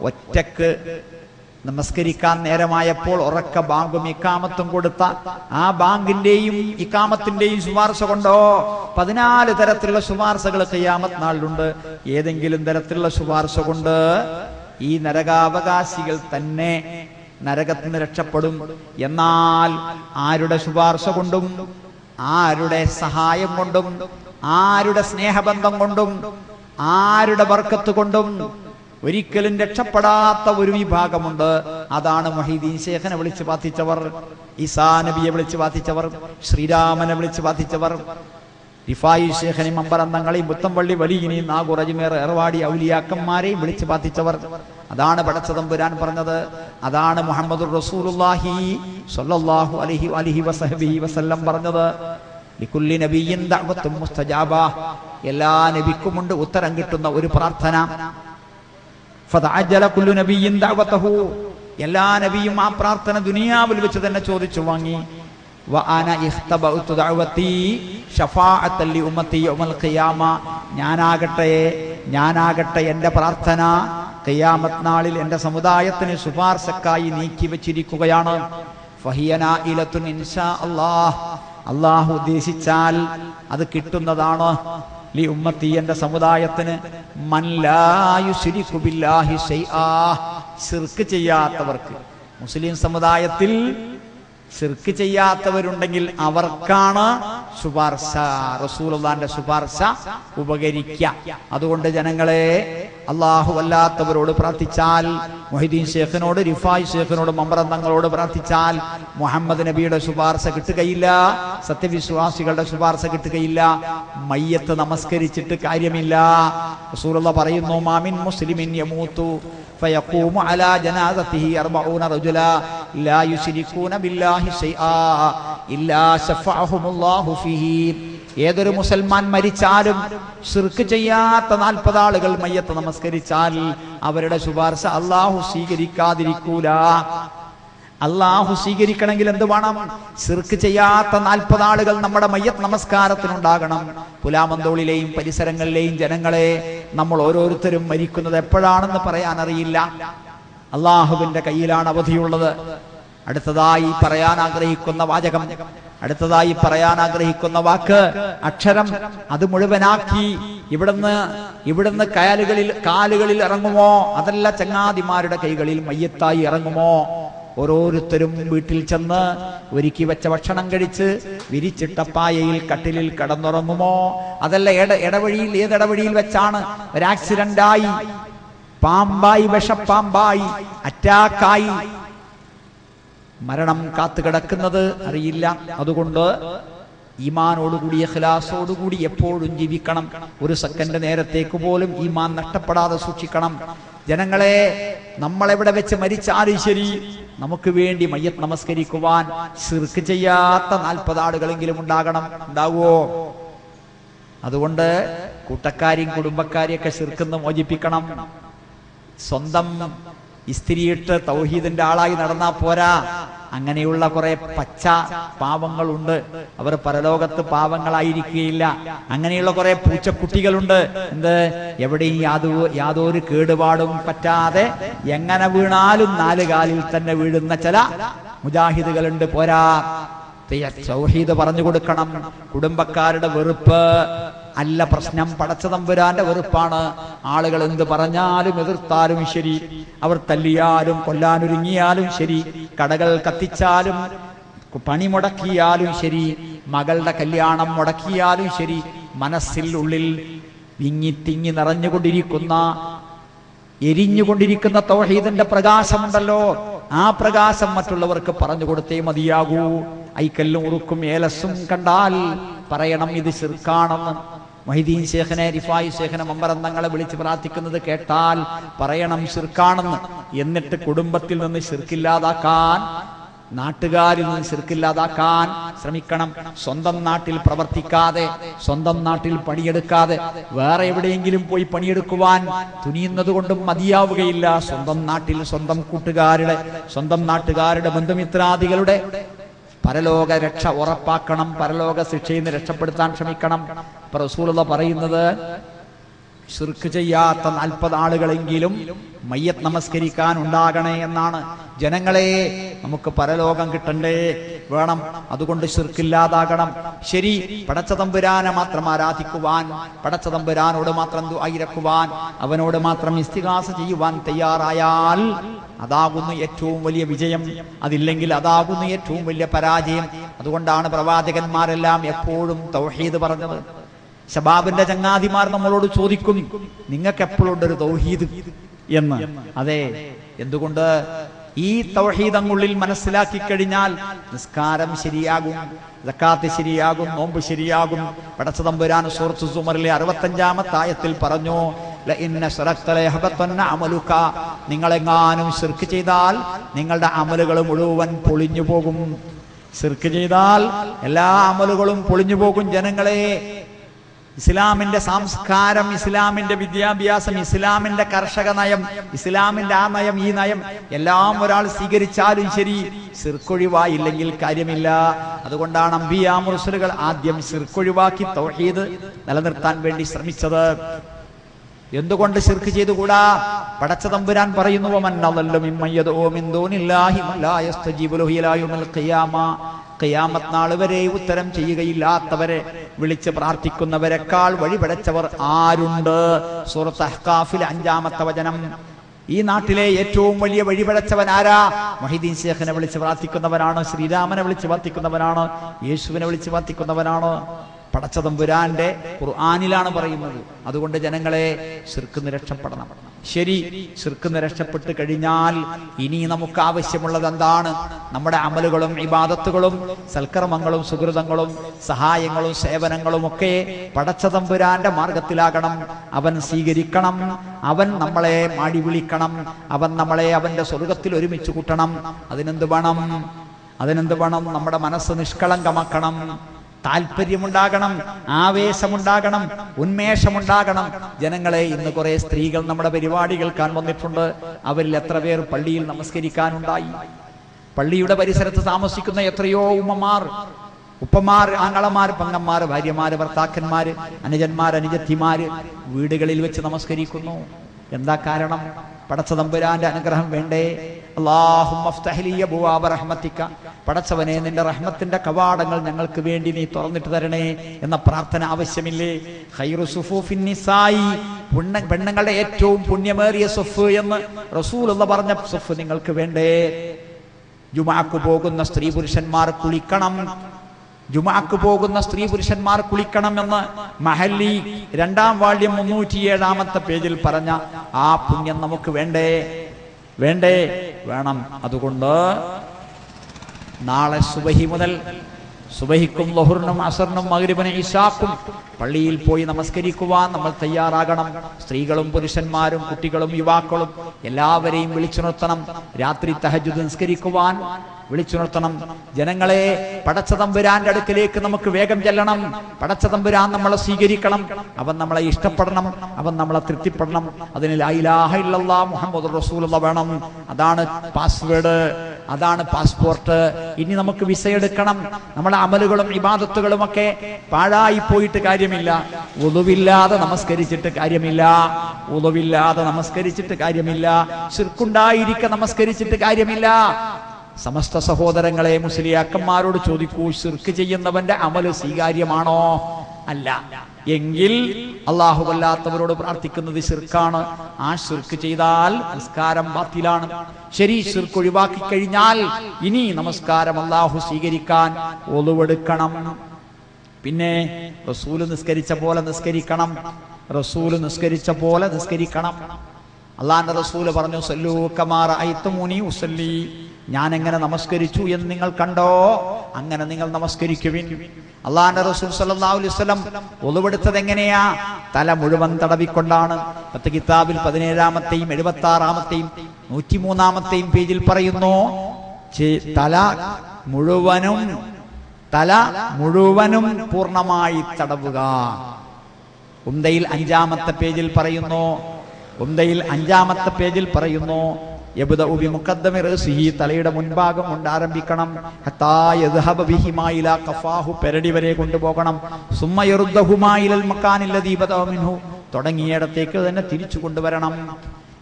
ഒറ്റക്ക് നമസ്കരിക്കാൻ നേരമായപ്പോൾ ഉറക്ക ബാങ്കും ഇക്കാമത്തും കൊടുത്ത ആ ബാങ്കിന്റെയും ഇക്കാമത്തിന്റെയും ശുപാർശ കൊണ്ടോ, 14 തരത്തിലുള്ള ശുപാർശകൾ ഖിയാമത്ത് നാളിലുണ്ട്. ഏതെങ്കിലും തരത്തിലുള്ള ശുപാർശ കൊണ്ട് ഈ നരകാവകാശികൾ തന്നെ നരകത്തിൽ നിന്ന് രക്ഷപ്പെടും. എന്നാൽ ആരുടെ ശുപാർശ കൊണ്ടും, ആരുടെ സഹായം കൊണ്ടും, ആരുടെ സ്നേഹബന്ധം കൊണ്ടും, ആരുടെ ബർക്കത്ത് കൊണ്ടും ഒരിക്കലും രക്ഷപ്പെടാത്ത ഒരു വിഭാഗമുണ്ട്. അതാണ് മുഹീദ്ദീൻ ശേഖനെ വിളിച്ച് പാത്തിച്ചവർ, ഈസാ നബിയെ വിളിച്ച് പാത്തിച്ചവർ, ശ്രീരാമനെ വിളിച്ച് പാത്തിച്ചവർ, റിഫായി ശേഖനെ, മമ്പറന്തങ്ങളെയും മുത്തംപള്ളി വലിയനെയും നാഗൂർ അജ്മീർ ഏർവാടി ഔലിയാക്കന്മാരെയും വിളിച്ച് പാത്തിച്ചവർ. അതാണ് പടച്ച തമ്പുരാൻ പറഞ്ഞത്. അതാണ് മുഹമ്മദുർ റസൂലുള്ളാഹി സ്വല്ലല്ലാഹു അലൈഹി വസഹബിഹി വസല്ലം പറഞ്ഞത്. ലികുല്ലി നബിയ്യിൻ ദഅവത്തുൻ മുസ്തജാബ, എല്ലാ നബിക്കുമുണ്ട് ഉത്തരം കിട്ടുന്ന ഒരു പ്രാർത്ഥന. ഫതഅജ്ജല കുല്ലു നബിയ്യിൻ ദഅവതഹു, എല്ലാ നബിയും ആ പ്രാർത്ഥന ദുനിയാവിൽ വെച്ച് തന്നെ ചോദിച്ചു വാങ്ങി. വഅന ഇഖ്തബഉതു ദഅവതി ശഫാഅത്തൻ ലി ഉമ്മത്തി യൗമൽ ഖിയാമ, ഞാനാകട്ടെ എൻ്റെ പ്രാർത്ഥന ഖിയാമത്ത് നാളിൽ എൻ്റെ സമുദായത്തിന് ശുപാർശക്കായി നീക്കി വെച്ചിരിക്കുകയാണ്. ഫഹിയ നാഇലത്തുൻ ഇൻഷാ അല്ലാഹ്, അല്ലാഹു ഉദ്ദേശിച്ചാൽ അത് കിട്ടുന്നതാണ്. ലി ഉമ്മത്തി, എൻ്റെ സമുദായത്തിന്, മൻ ലാ യുശ്രികു ബില്ലാഹി ശൈആ, ശിർക്ക് ചെയ്യാത്തവർക്ക്. മുസ്ലിം സമുദായത്തിൽ ശിർക്ക് ചെയ്യാത്തവരുണ്ടെങ്കിൽ അവർക്കാണ് ശുപാർശ, റസൂലുള്ളാഹിന്റെ ശുപാർശ ഉപകരിക്കുക. അതുകൊണ്ട് ജനങ്ങളെ, അല്ലാഹു അല്ലാത്തവരോട് പ്രാർത്ഥിച്ചാൽ, മുഹീദ്ദീൻ ശേഖിനോട്, റിഫായി ശേഖിനോട്, മമ്പറന്തങ്ങളോട് പ്രാർത്ഥിച്ചാൽ മുഹമ്മദ് നബിയുടെ ശുപാർശ കിട്ടുകയില്ല, സത്യവിശ്വാസികളുടെ ശുപാർശ കിട്ടുകയില്ല. മയ്യത്ത് നമസ്കരിച്ചിട്ട് കാര്യമില്ല. റസൂലുള്ളാഹി പറയുന്നു, മാമിൻ മുസ്ലിമിൻ യമൂതു ഫയഖൂമു അലാ ജനാസതിഹി 40 റജുലാ ലാ യുശ്രികൂന ബില്ലാഹി ശൈആ ഇല്ലാ ശഫഅഹുമുല്ലാഹു ഫീഹി. ഏതൊരു മുസൽമാൻ മരിച്ചാലും ശിർക്ക് ചെയ്യാത്ത 40 ആളുകൾ മയ്യത്ത് നമസ്കരിച്ചാൽ അവരുടെ ശുപാർശ അല്ലാഹു സ്വീകരിക്കാതിരിക്കൂല. അല്ലാഹു സ്വീകരിക്കണമെങ്കിൽ എന്ത് വേണം? ശിർക്ക് ചെയ്യാത്ത 40 ആളുകൾ നമ്മുടെ മയ്യത്ത് നമസ്കാരത്തിനുണ്ടാകണം. പുലാമന്തോളിലെയും പരിസരങ്ങളിലെയും ജനങ്ങളെ, നമ്മൾ ഓരോരുത്തരും മരിക്കുന്നത് എപ്പോഴാണെന്ന് പറയാൻ അറിയില്ല. അള്ളാഹുവിന്റെ കയ്യിലാണ് അവധിയുള്ളത്. അടുത്തതായി പറയാൻ ആഗ്രഹിക്കുന്ന വാചകം, അടുത്തതായി പറയാൻ ആഗ്രഹിക്കുന്ന വാക്ക്, അക്ഷരം അത് മുഴുവനാക്കി ഇവിടുന്ന് കാലുകളിൽ ഇറങ്ങുമോ, അതല്ല ചങ്ങാതിമാരുടെ കൈകളിൽ മയ്യത്തായി ഇറങ്ങുമോ? ഓരോരുത്തരും വീട്ടിൽ ചെന്ന് ഒരുക്കി വെച്ച ഭക്ഷണം കഴിച്ച് വിരിച്ചിട്ട പായയിൽ കട്ടിലിൽ കിടന്നുറങ്ങുമോ? അതല്ല ഏതിടവഴിയിൽ വെച്ചാണ് ഒരു ആക്സിഡന്റായി, പാമ്പായി, വിഷപ്പാമ്പായി, അറ്റാക്കായി മരണം കാത്തുകിടക്കുന്നത് അറിയില്ല. അതുകൊണ്ട് ഈമാനോടുകൂടി, ഇഖ്ലാസോടുകൂടി എപ്പോഴും ജീവിക്കണം. ഒരു സെക്കൻഡ് നേരത്തേക്ക് പോലും ഈമാൻ നഷ്ടപ്പെടാതെ സൂക്ഷിക്കണം. ജനങ്ങളെ, നമ്മളെവിടെ വെച്ച് മരിച്ചാലും ശരി, നമുക്ക് വേണ്ടി മയ്യത്ത് നമസ്കരിക്കുവാൻ ശിർക്ക് ചെയ്യാത്ത 40 ആളുകളെങ്കിലും ഉണ്ടാകുമോ? അതുകൊണ്ട് കൂട്ടക്കാരെയും കുടുംബക്കാരെയൊക്കെ ശിർക്കിന്ന് മോചിപ്പിക്കണം. സ്വന്തം ഇസ്തിരിയിട്ട് തൗഹീദിന്റെ ആളായി നടന്നാ പോരാ. അങ്ങനെയുള്ള കുറെ പച്ച പാവങ്ങളുണ്ട്, അവർ പരലോകത്ത് പാവങ്ങളായിരിക്കുകയില്ല. അങ്ങനെയുള്ള കുറെ പൂച്ചക്കുട്ടികളുണ്ട്, എവിടെയും യാതൊരു കേടുപാടും പറ്റാതെ എങ്ങനെ വീണാലും 4 കാലിൽ തന്നെ വീഴുന്ന ചില മുജാഹിദുകളുണ്ട്. പോരാ, തൗഹീദ് പറഞ്ഞു കൊടുക്കണം. കുടുംബക്കാരുടെ വെറുപ്പ് അല്ല പ്രശ്നം, പടച്ച തമ്പുരാന്റെ വെറുപ്പാണ്. ആളുകൾ എന്ത് പറഞ്ഞാലും എതിർത്താലും ശരി, അവർ തല്ലിയാലും കൊല്ലാനൊരുങ്ങിയാലും ശരി, കടകൾ കത്തിച്ചാലും പണി മുടക്കിയാലും ശരി, മകളുടെ കല്യാണം മുടക്കിയാലും ശരി, മനസ്സിൽ ഉള്ളിൽ വിങ്ങിത്തിങ്ങി എരിഞ്ഞുകൊണ്ടിരിക്കുന്ന തൗഹീദിന്റെ പ്രകാശമുണ്ടല്ലോ, ആ പ്രകാശം മറ്റുള്ളവർക്ക് പറഞ്ഞു കൊടുത്തേ മതിയാകൂ. ഐക്കല്ലും ഉറുക്കും ഏലസും കണ്ടാൽ പറയണം ഇത് ശിർക്കാണെന്ന്. മുഹീദ്ദീൻ ശേഖനെ, റിഫായി ശേഖനെ, മമ്പറന്തങ്ങളെ വിളിച്ച് പ്രാർത്ഥിക്കുന്നത് കേട്ടാൽ പറയണം ശിർക്കാണെന്ന്. എന്നിട്ട് കുടുംബത്തിൽ നിന്ന് ശിർക്കില്ലാതാക്കാൻ, നാട്ടുകാരിൽ നിന്ന് ശിർക്കില്ലാതാക്കാൻ ശ്രമിക്കണം. സ്വന്തം നാട്ടിൽ പ്രവർത്തിക്കാതെ, സ്വന്തം നാട്ടിൽ പണിയെടുക്കാതെ വേറെ എവിടെയെങ്കിലും പോയി പണിയെടുക്കുവാൻ തുനിയുന്നത് കൊണ്ടും മതിയാവുകയില്ല. സ്വന്തം നാട്ടിൽ സ്വന്തം കൂട്ടുകാരുടെ, സ്വന്തം നാട്ടുകാരുടെ, ബന്ധുമിത്രാദികളുടെ പരലോക രക്ഷ ഉറപ്പാക്കണം. പരലോക ശിക്ഷയിൽ നിന്ന് രക്ഷപ്പെടുത്താൻ ശ്രമിക്കണം. റസൂലുള്ളാഹി പറയുന്നത്, ശിർക്ക് ചെയ്യാത്ത 40 ആളുകളെങ്കിലും മയ്യത്ത് നമസ്കരിക്കാൻ ഉണ്ടാകണേ എന്നാണ്. ജനങ്ങളെ, നമുക്ക് പരലോകം കിട്ടണ്ടേ, വേണം. അതുകൊണ്ട് ശിർക്കില്ലാതാകണം. ശരി, പടച്ച തമ്പുരാനെ മാത്രം ആരാധിക്കുവാൻ, പടച്ച തമ്പുരാനോട് മാത്രം ദുആയിരക്കുവാൻ, അവനോട് മാത്രം ഇസ്തിഗാസ ചെയ്യുവാൻ തയ്യാറായാൽ അതാകുന്നു ഏറ്റവും വലിയ വിജയം. അതില്ലെങ്കിൽ അതാകുന്നു ഏറ്റവും വലിയ പരാജയം. അതുകൊണ്ടാണ് പ്രവാചകന്മാരെല്ലാം എപ്പോഴും തൗഹീദ് പറഞ്ഞത്. ശബാബിന്റെ ചങ്ങാതിമാർ നമ്മളോട് ചോദിക്കും, നിങ്ങൾക്ക് എപ്പോഴുണ്ടൊരു തൗഹീദ്? എന്ന്. അതെ, എന്തുകൊണ്ട്? ഈ തൗഹീദ് അങ്ങുള്ളിൽ മനസ്സിലാക്കി കഴിഞ്ഞാൽ നിസ്കാരം ശരിയാകും, സക്കാത്ത് ശരിയാകും, നോമ്പ് ശരിയാകും. പടച്ച തമ്പുരാൻ സൂറത്ത് സുമറിലെ 65-ാമത്തെ ആയത്തിൽ പറഞ്ഞു, നിങ്ങളെങ്ങാനും ശിർക്ക് ചെയ്താൽ നിങ്ങളുടെ അമലുകൾ മുഴുവൻ പൊളിഞ്ഞു പോകും. ശിർക്ക് ചെയ്താൽ എല്ലാ അമലുകളും പൊളിഞ്ഞു പോകും. ജനങ്ങളെ, ഇസ്ലാമിന്റെ സംസ്കാരം, ഇസ്ലാമിന്റെ വിദ്യാഭ്യാസം, ഇസ്ലാമിന്റെ കർഷക നയം, ഇസ്ലാമിന്റെ ആ നയം, ഈ നയം എല്ലാം ഒരാൾ സ്വീകരിച്ചാലും ശരി, ശിർക്കൊഴിവായില്ലെങ്കിൽ കാര്യമില്ല. അതുകൊണ്ടാണ് അംബിയാ മുർസലുകൾ ആദ്യം ശിർക്കൊഴിവാക്കി തൗഹീദ് നിലനിർത്താൻ വേണ്ടി ശ്രമിച്ചത്. എന്തുകൊണ്ട് ശിർക്ക് ചെയ്തുകൂടാ? പടച്ച തമ്പുരാൻ പറയുന്നു, ഖിയാമത്ത് നാൾ വരെ ഉത്തരം ചെയ്യുകയില്ലാത്തവരെ വിളിച്ച് പ്രാർത്ഥിക്കുന്നവരെക്കാൾ വഴിപടച്ചവർ ആരുണ്ട്? സൂറത്ത് അഹ്കാഫിലെ 5-ാമത്തെ വചനം. ഈ നാട്ടിലെ ഏറ്റവും വലിയ വഴിപടച്ചവൻ ആരാ? മൊഹീദ്ദീൻ ശേഖിനെ വിളിച്ച് പ്രാർത്ഥിക്കുന്നവനാണ്, ശ്രീരാമനെ വിളിച്ച് പ്രാർത്ഥിക്കുന്നവനാണ്, യേശുവിനെ വിളിച്ച് പ്രാർത്ഥിക്കുന്നവനാണ്. പടച്ച തമ്പുരാന്റെ ഖുർആനിലാണ് പറയുന്നത്. അതുകൊണ്ട് ജനങ്ങളെ, ശിർക്ക് രക്ഷപ്പെടണം. ശരി, ശിർക്ക് രക്ഷപ്പെട്ട് കഴിഞ്ഞാൽ ഇനി നമുക്ക് ആവശ്യമുള്ളത് എന്താണ്? നമ്മുടെ അമലുകളും ഇബാദത്തുകളും സൽക്കർമ്മങ്ങളും സുഹൃതങ്ങളും സഹായങ്ങളും സേവനങ്ങളും ഒക്കെ പടച്ച തമ്പുരാന്റെ മാർഗത്തിലാകണം. അവൻ സ്വീകരിക്കണം, അവൻ നമ്മളെ മാടി വിളിക്കണം, അവൻ നമ്മളെ അവന്റെ സ്വർഗത്തിൽ ഒരുമിച്ച് കൂട്ടണം. അതിനെന്ത് വേണം? നമ്മുടെ മനസ്സ് നിഷ്കളങ്കമാക്കണം, താല്പര്യമുണ്ടാകണം, ആവേശമുണ്ടാകണം, ഉന്മേഷമുണ്ടാകണം. ജനങ്ങളെ, ഇന്ന് കുറെ സ്ത്രീകൾ നമ്മുടെ പരിപാടി കേൾക്കാൻ വന്നിട്ടുണ്ട്. അവരിൽ എത്ര പേർ പള്ളിയിൽ നമസ്കരിക്കാനുണ്ടായി? പള്ളിയുടെ പരിസരത്ത് താമസിക്കുന്ന എത്രയോ ഉപ്പമാർ, ആങ്ങളമാർ, പെങ്ങന്മാർ, ഭാര്യമാര്, ഭർത്താക്കന്മാര്, അനുജന്മാർ, അനുജത്തിമാര് വീടുകളിൽ വെച്ച് നമസ്കരിക്കുന്നു. എന്താ കാരണം? പടച്ച തമ്പുരാന്റെ അനുഗ്രഹം വേണ്ടേ? അല്ലാഹുമ്മ അഫ്തഹ് ലി അബ്വാബ റഹ്മതിക, പടച്ചവനെ നിന്റെ റഹ്മത്തിന്റെ കവാടങ്ങൾ ഞങ്ങൾക്ക് വേണ്ടി നീ തുറന്നിട്ട് തരണേ എന്ന പ്രാർത്ഥന ആവശ്യമില്ലേ? ഖൈറു സുഫൂഫിൻ നിസായി, പെണ്ണുങ്ങളുടെ ഏറ്റവും പുണ്യമേറിയ സഫ് എന്ന് റസൂലുള്ളാഹി പറഞ്ഞ സഫ് നിങ്ങൾക്ക് വേണ്ടേ? ജുമുഅക്ക് പോകുന്ന സ്ത്രീ പുരുഷന്മാർ കുളിക്കണം. ജുമുഅക്ക് പോകുന്ന സ്ത്രീ പുരുഷന്മാർ കുളിക്കണമെന്ന് മഹല്ലി 2-ാം വാള്യം 307-ാമത്തെ പേജിൽ പറഞ്ഞ ആ പുണ്യം നമുക്ക് വേണ്ടേ? വേണം. അതുകൊണ്ട് നാളെ സുബഹി മുതൽ, സുബഹിക്കും ളുഹറിനും അസറിനും മഗ്രിബിനും ഇശാക്കും പള്ളിയിൽ പോയി നമസ്കരിക്കുവാൻ നമ്മൾ തയ്യാറാകണം. സ്ത്രീകളും പുരുഷന്മാരും കുട്ടികളും യുവാക്കളും എല്ലാവരെയും വിളിച്ചുണർത്തണം. രാത്രി തഹജ്ജുദ് നിസ്കരിക്കുവാൻ വിളിച്ചുണർത്തണം. ജനങ്ങളെ, പടച്ച തമ്പുരാന്റെ അടുക്കലേക്ക് നമുക്ക് വേഗം ചെല്ലണം. പടച്ച തമ്പുരാൻ നമ്മളെ സ്വീകരിക്കണം, അവൻ നമ്മളെ ഇഷ്ടപ്പെടണം, അവൻ നമ്മളെ തൃപ്തിപ്പെടണം. അതിന് ലാ ഇലാഹ ഇല്ലല്ലാഹ് മുഹമ്മദുർ റസൂലുള്ളാഹ് വേണം. അതാണ് പാസ്വേഡ്, അതാണ് പാസ്പോർട്ട്. ഇനി നമുക്ക് വിസ എടുക്കണം. നമ്മുടെ അമലുകളും ഇബാദത്തുകളും ഒക്കെ പാഴായി പോയിട്ട് കാര്യമില്ല. വുളുവില്ലാതെ നമസ്കരിച്ചിട്ട് കാര്യമില്ല. ശിർക്കുണ്ടായിരിക്കെ നമസ്കരിച്ചിട്ട് കാര്യമില്ല. സമസ്ത സഹോദരങ്ങളെ, മുസ്ലിയാക്കന്മാരോട് ചോദിക്കൂ, ശിർക്ക് ചെയ്യുന്നവന്റെ അമല് സ്വീകാര്യമാണോ? അല്ല എങ്കിൽ അല്ലാഹുവല്ലാത്തവരോട് പ്രാർത്ഥിക്കുന്നത് ശിർക്കാണ്. ആ ശിർക്ക് ചെയ്താൽ നമസ്കാരം ബാത്തിലാണ്. ശരി, ശിർക്ക് ഒഴിവാക്കി കഴിഞ്ഞാൽ ഇനി നമസ്കാരം അല്ലാഹു സ്വീകരിക്കാൻ ഒളുവെടുക്കണം. പിന്നെ റസൂല് നിസ്കരിച്ച പോലെ നിസ്കരിക്കണം. അല്ലാഹുവിന്റെ റസൂല് പറഞ്ഞു, സല്ലൂ കമാ റഅയ്തുമൂനി ഉസല്ലി, ഞാൻ എങ്ങനെ നമസ്കരിച്ചു എന്ന് നിങ്ങൾ കണ്ടോ അങ്ങനെ നിങ്ങൾ നമസ്കരിക്കുവിൻ. അല്ലാഹുവിന്റെ റസൂൽ സല്ലല്ലാഹു അലൈഹി വസല്ലം ഒളുവെടുത്തത് എങ്ങനെയാ? തല മുഴുവൻ തടവിക്കൊണ്ടാണ്. പത്ത് കിതാബിൽ 17-ാമത്തെയും 76-ാമത്തെയും 103-ാമത്തെയും പേജിൽ പറയുന്നു, തല മുഴുവനും പൂർണ്ണമായി തടവുക. ഉംദയിൽ 5-ാമത്തെ പേജിൽ പറയുന്നു യബ്ദഉ ബിമുഖദ്ദമി റഅസിഹി, തലയുടെ മുൻഭാഗം കൊണ്ട് ആരംഭിക്കണം. ഹത്താ യദ്ഹബ ബിഹിമാ ഇലാ ഖഫാഹു, പെരടി വരെ കൊണ്ടുപോകണം. സുമ്മ യർദഹുമാ ഇലൽ മക്കാനില്ലദീ ബദഅ മിൻഹു, തുടങ്ങിയിടത്തേക്ക് തന്നെ തിരിച്ചു കൊണ്ടുവരണം.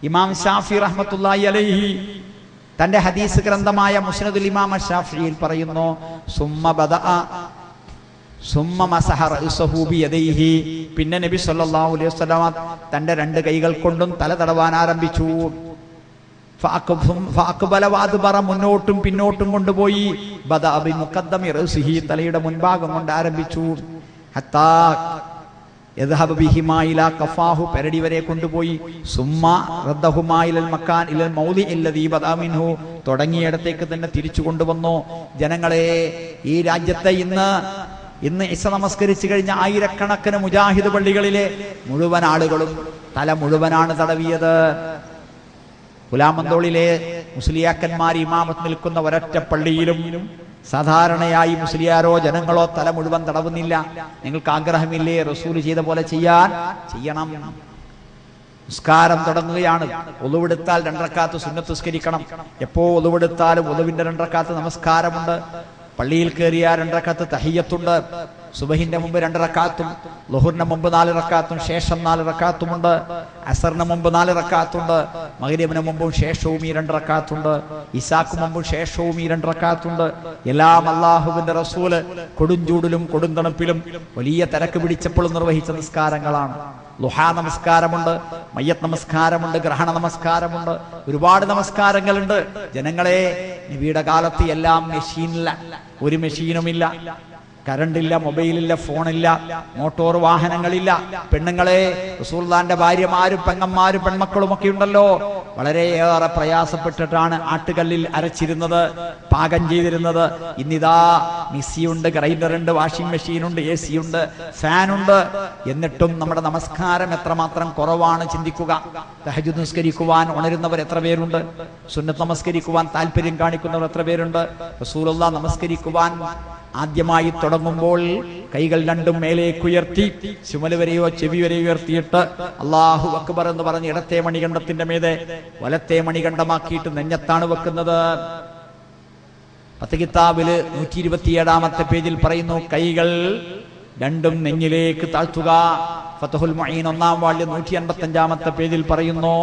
ഇമാം ശാഫി റഹ്മത്തുള്ളാഹി അലൈഹി തന്റെ ഹദീസ് ഗ്രന്ഥമായ മുസ്നദുൽ ഇമാം ശാഫിയിൽ പറയുന്നു, സുമ്മ മസഹ റഅസഹു ബിയദൈഹി, പിന്നെ നബി സല്ലല്ലാഹു അലൈഹി വസല്ലം തന്റെ 2 കൈകൾ കൊണ്ടും തല തടവാൻ ആരംഭിച്ചു. മുന്നോട്ടും പിന്നോട്ടും കൊണ്ടുപോയി. തലയുടെ മുൻഭാഗം കൊണ്ട് ആരംഭിച്ചു. യദ്ഹബ ബിഹിമാ ഇലാ ഖഫാഹു, പെരടി വരെ കൊണ്ടുപോയി. സുമ്മ റദ്ദഹുമാ ഇലൽ മക്കാൻ ഇലൽ മൗദിഇ അല്ലദീ ബദഅ മിൻഹു, തുടങ്ങിയിടത്തേക്ക് തന്നെ തിരിച്ചു കൊണ്ടുവന്നു. ജനങ്ങളെ, ഈ രാജ്യത്തെ ഇന്ന് ഇസ നമസ്കരിച്ചു കഴിഞ്ഞ ആയിരക്കണക്കിന് മുജാഹിദ് പള്ളികളിലെ മുഴുവൻ ആളുകളും തല മുഴുവനാണ് തടവിയത്. പുലാമന്തോളിലെ മുസ്ലിയാക്കന്മാർ ഇമാമത്ത് നിൽക്കുന്ന ഒരൊറ്റ പള്ളിയിലും സാധാരണയായി മുസ്ലിയാരോ ജനങ്ങളോ തല മുഴുവൻ തടവുന്നില്ല. നിങ്ങൾക്ക് ആഗ്രഹമില്ലേ റസൂൽ ചെയ്ത പോലെ ചെയ്യണം. നിസ്കാരം തുടങ്ങുകയാണ്. ഒളുവെടുത്താൽ 2 റക്അത്ത് സുന്നത്ത് നിസ്കരിക്കണം. എപ്പോ ഒളുവെടുത്താലും ഒളുവിന്റെ 2 റക്അത്ത് നമസ്കാരമുണ്ട്. പള്ളിയിൽ കയറിയ 2 റക്അത്ത് തഹിയ്യത്തുണ്ട്. സുബഹിന്റെ മുമ്പ് 2 റക്അത്തും, ളുഹുറിന് മുമ്പ് 4 റക്അത്തും, ശേഷം 4 റക്അത്തുമുണ്ട്. അസറിന് മുമ്പ് 4 റക്അത്തുണ്ട്. മഗ്രിബിന് മുമ്പും ശേഷവും ഈ 2 റക്അത്തുണ്ട്. ഇശാക്ക് മുമ്പും ശേഷവും ഈ 2 റക്അത്തുണ്ട്. എല്ലാം അല്ലാഹുവിന്റെ റസൂല് കൊടുംചൂടിലും കൊടുന്തണുപ്പിലും വലിയ തിരക്ക് പിടിച്ചപ്പോൾ നിർവഹിച്ച നിസ്കാരങ്ങളാണ്. ളുഹാ നമസ്കാരമുണ്ട്, മയ്യത്ത് നമസ്കാരമുണ്ട്, ഗ്രഹണ നമസ്കാരമുണ്ട്, ഒരുപാട് നമസ്കാരങ്ങളുണ്ട്. ജനങ്ങളെ, നബിയുടെ കാലത്ത് എല്ലാം മെഷീനില്ല, ഒരു മെഷീനുമില്ല, കറണ്ടില്ല, മൊബൈലില്ല, ഫോണില്ല, മോട്ടോർ വാഹനങ്ങളില്ല. പെണ്ണുങ്ങളെ, റസൂലുള്ളാഹിന്റെ ഭാര്യമാരും പെങ്ങന്മാരും പെൺമക്കളും ഒക്കെ ഉണ്ടല്ലോ, വളരെയേറെ പ്രയാസപ്പെട്ടിട്ടാണ് ആട്ടുകല്ലിൽ അരച്ചിരുന്നത്, പാകം ചെയ്തിരുന്നത്. ഇന്നിതാ മിക്സിയുണ്ട്, ഗ്രൈൻഡറുണ്ട്, വാഷിംഗ് മെഷീനുണ്ട്, AC ഉണ്ട്, ഫാനുണ്ട്. എന്നിട്ടും നമ്മുടെ നമസ്കാരം എത്രമാത്രം കുറവാണ് ചിന്തിക്കുക. തഹജ്ജുദ് നിസ്കരിക്കുവാൻ ഉണരുന്നവർ എത്ര പേരുണ്ട്? സുന്നത്ത് നമസ്കരിക്കുവാൻ താല്പര്യം കാണിക്കുന്നവർ എത്ര പേരുണ്ട്? റസൂലുള്ളാഹി നമസ്കരിക്കുവാൻ ആദ്യമായി തുടങ്ങുമ്പോൾ കൈകൾ രണ്ടും മേലേക്കുയർത്തി ചുമല് വരെയോ ചെവി വരെയോ ഉയർത്തിയിട്ട് അല്ലാഹു അക്ബർ എന്ന് പറഞ്ഞ് ഇടത്തെ മണികണ്ഠത്തിന്റെ മീതെ വലത്തെ മണികണ്ഠമാക്കിയിട്ട് നെഞ്ഞത്താണ് വെക്കുന്നത്. കിതാബില് 127-ാമത്തെ പേജിൽ പറയുന്നു, കൈകൾ രണ്ടും നെഞ്ഞിലേക്ക് താഴ്ത്തുക. ഫത്ഹുൽ മുഈൻ 1-ാം വാള്യം 185-ാമത്തെ പേജിൽ പറയുന്നു,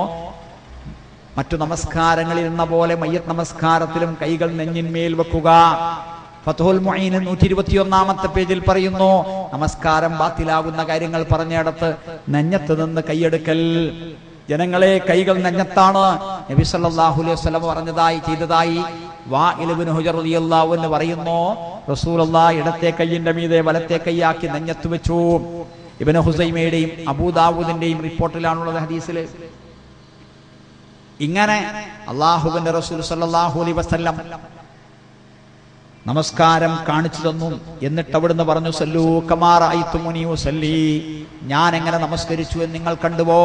മറ്റു നമസ്കാരങ്ങളിൽ എന്ന പോലെ മയ്യത്ത് നമസ്കാരത്തിലും കൈകൾ നെഞ്ഞിന്മേൽ വെക്കുക. ഫത്ഹുൽ മുഈൻ 121-ാമത്തെ പേജിൽ പറയുന്നു, നമസ്കാരം ബാത്തിലാകുന്ന കാര്യങ്ങൾ പറഞ്ഞിടത്ത് നെഞ്ഞത്ത് നിന്ന് കൈയെടുക്കൽ. ജനങ്ങളെ, കൈകൾ നെഞ്ഞത്താണ്. നബി സല്ലല്ലാഹു അലൈഹി വസല്ലം ചെയ്തതായി വാഇൽ ഇബ്നു ഹുജർ റളിയല്ലാഹു അൻഹു പറയുന്നു, റസൂലുള്ളാഹി ഇടത്തെ കൈയിന്റെ മീതെ വലത്തെ കൈയാക്കി നെഞ്ഞത്ത് വെച്ചു. ഇബ്നു ഹുസൈമയുടെയും അബൂദാവൂദിന്റെയും റിപ്പോർട്ടിലാണുള്ളത് ഹദീസിൽ. ഇങ്ങനെ അല്ലാഹുവിന്റെ റസൂൽ സല്ലല്ലാഹു അലൈഹി വസല്ലം നമസ്കാരം കാണിച്ചു തന്നു. എന്നിട്ട് അവിടുന്ന് പറഞ്ഞു, സല്ലൂ കമാ റഅയ്തുമുനി ഉസല്ലി, ഞാൻ എങ്ങനെ നമസ്കരിച്ചു എന്ന് നിങ്ങൾ കണ്ടുവോ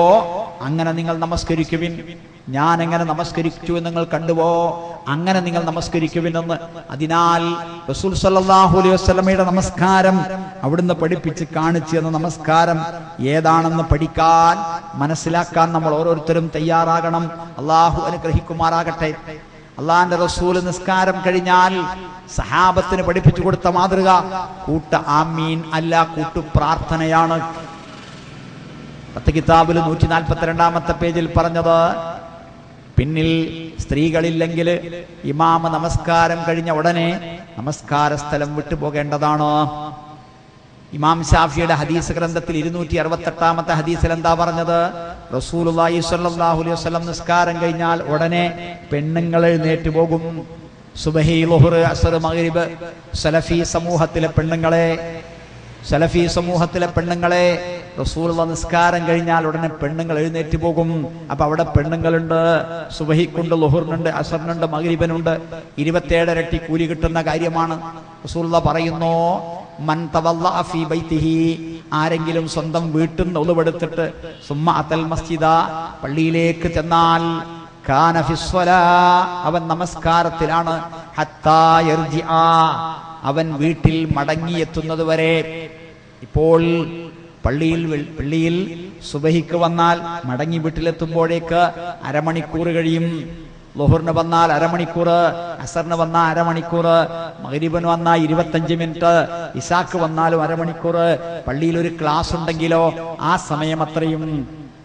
അങ്ങനെ നിങ്ങൾ നമസ്കരിക്കുവിൻ. ഞാൻ എങ്ങനെ നമസ്കരിച്ചു എന്ന് നിങ്ങൾ കണ്ടുവോ അങ്ങനെ നിങ്ങൾ നമസ്കരിക്കുവിനെന്ന്. അതിനാൽ റസൂൽ സല്ലല്ലാഹു അലൈഹി വസല്ലമയുടെ നമസ്കാരം അവിടുന്ന് പഠിപ്പിച്ച് കാണിച്ചു എന്ന നമസ്കാരം ഏതാണെന്ന് പഠിക്കാൻ, മനസ്സിലാക്കാൻ നമ്മൾ ഓരോരുത്തരും തയ്യാറാകണം. അല്ലാഹു അനുഗ്രഹിക്കുമാറാകട്ടെ. അള്ളാന്റെ റസൂൽ നിസ്കാരം കഴിഞ്ഞാൽ സഹാബത്തിന് പഠിപ്പിച്ചു കൊടുത്ത മാതൃക കൂട്ട ആമീൻ അല്ല, കൂട്ടു പ്രാർത്ഥനയാണ്. കിതാബിൽ 142-ാമത്തെ പേജിൽ പറഞ്ഞത്, പിന്നിൽ സ്ത്രീകളില്ലെങ്കിൽ ഇമാമ നമസ്കാരം കഴിഞ്ഞ ഉടനെ നമസ്കാര സ്ഥലം വിട്ടുപോകേണ്ടതാണ്. ഇമാം ഷാഫിയുടെ ഹദീസ് ഗ്രന്ഥത്തിൽ 268-ാമത്തെ ഹദീസിൽ എന്താ പറഞ്ഞത്? റസൂലുള്ളാഹി സ്വല്ലല്ലാഹു അലൈഹി വസല്ലം നിസ്കാരം കഴിഞ്ഞാൽ ഉടനെ പെണ്ണുങ്ങൾ എഴുന്നേറ്റ് പോകും. സുബഹി, ളുഹർ, അസ്ർ, മഗ്രിബ് സലഫി സമൂഹത്തിലെ പെണ്ണുങ്ങളെ റസൂലുള്ളാഹി നിസ്കാരം കഴിഞ്ഞാൽ ഉടനെ പെണ്ണുങ്ങൾ എഴുന്നേറ്റ് പോകും. അപ്പൊ അവിടെ പെണ്ണുങ്ങളുണ്ട്. സുബഹിക്കുണ്ട്, ളുഹറിനുണ്ട്, അസ്റിനുണ്ട്, മഗ്രിബിനുണ്ട്. 27 ഇരട്ടി കൂലി കിട്ടുന്ന കാര്യമാണ്. റസൂലുള്ളാഹി പറയുന്നു, മൻ തവല്ലഅ ഫീ ബൈതിഹി, ആരെങ്കിലും സ്വന്തം വീട്ടിൽ നിന്ന് ഉളുവെടുത്തിട്ട് സുമ്മ അത്തൽ മസ്ജിദ, പള്ളിയിലേക്ക് ചെന്നാൽ, കാന ഫിസ്വലാ, അവൻ നമസ്കാരത്തിലാണ്, ഹത്താ യർജിഅ, അവൻ വീട്ടിൽ മടങ്ങിയെത്തുന്നത് വരെ. ഇപ്പോൾ പള്ളിയിൽ സുബഹിക്ക് വന്നാൽ മടങ്ങി വീട്ടിലെത്തുമ്പോഴേക്ക് അരമണിക്കൂർ കഴിയും. ളുഹറിന് വന്നാൽ അരമണിക്കൂർ, അസറിന് വന്നാൽ അരമണിക്കൂർ, മഗ്രിബിന് വന്നാൽ 25 മിനിറ്റ്, ഇശാക്ക് വന്നാലും അരമണിക്കൂർ. പള്ളിയിൽ ഒരു ക്ലാസ് ഉണ്ടെങ്കിലോ ആ സമയം അത്രയും.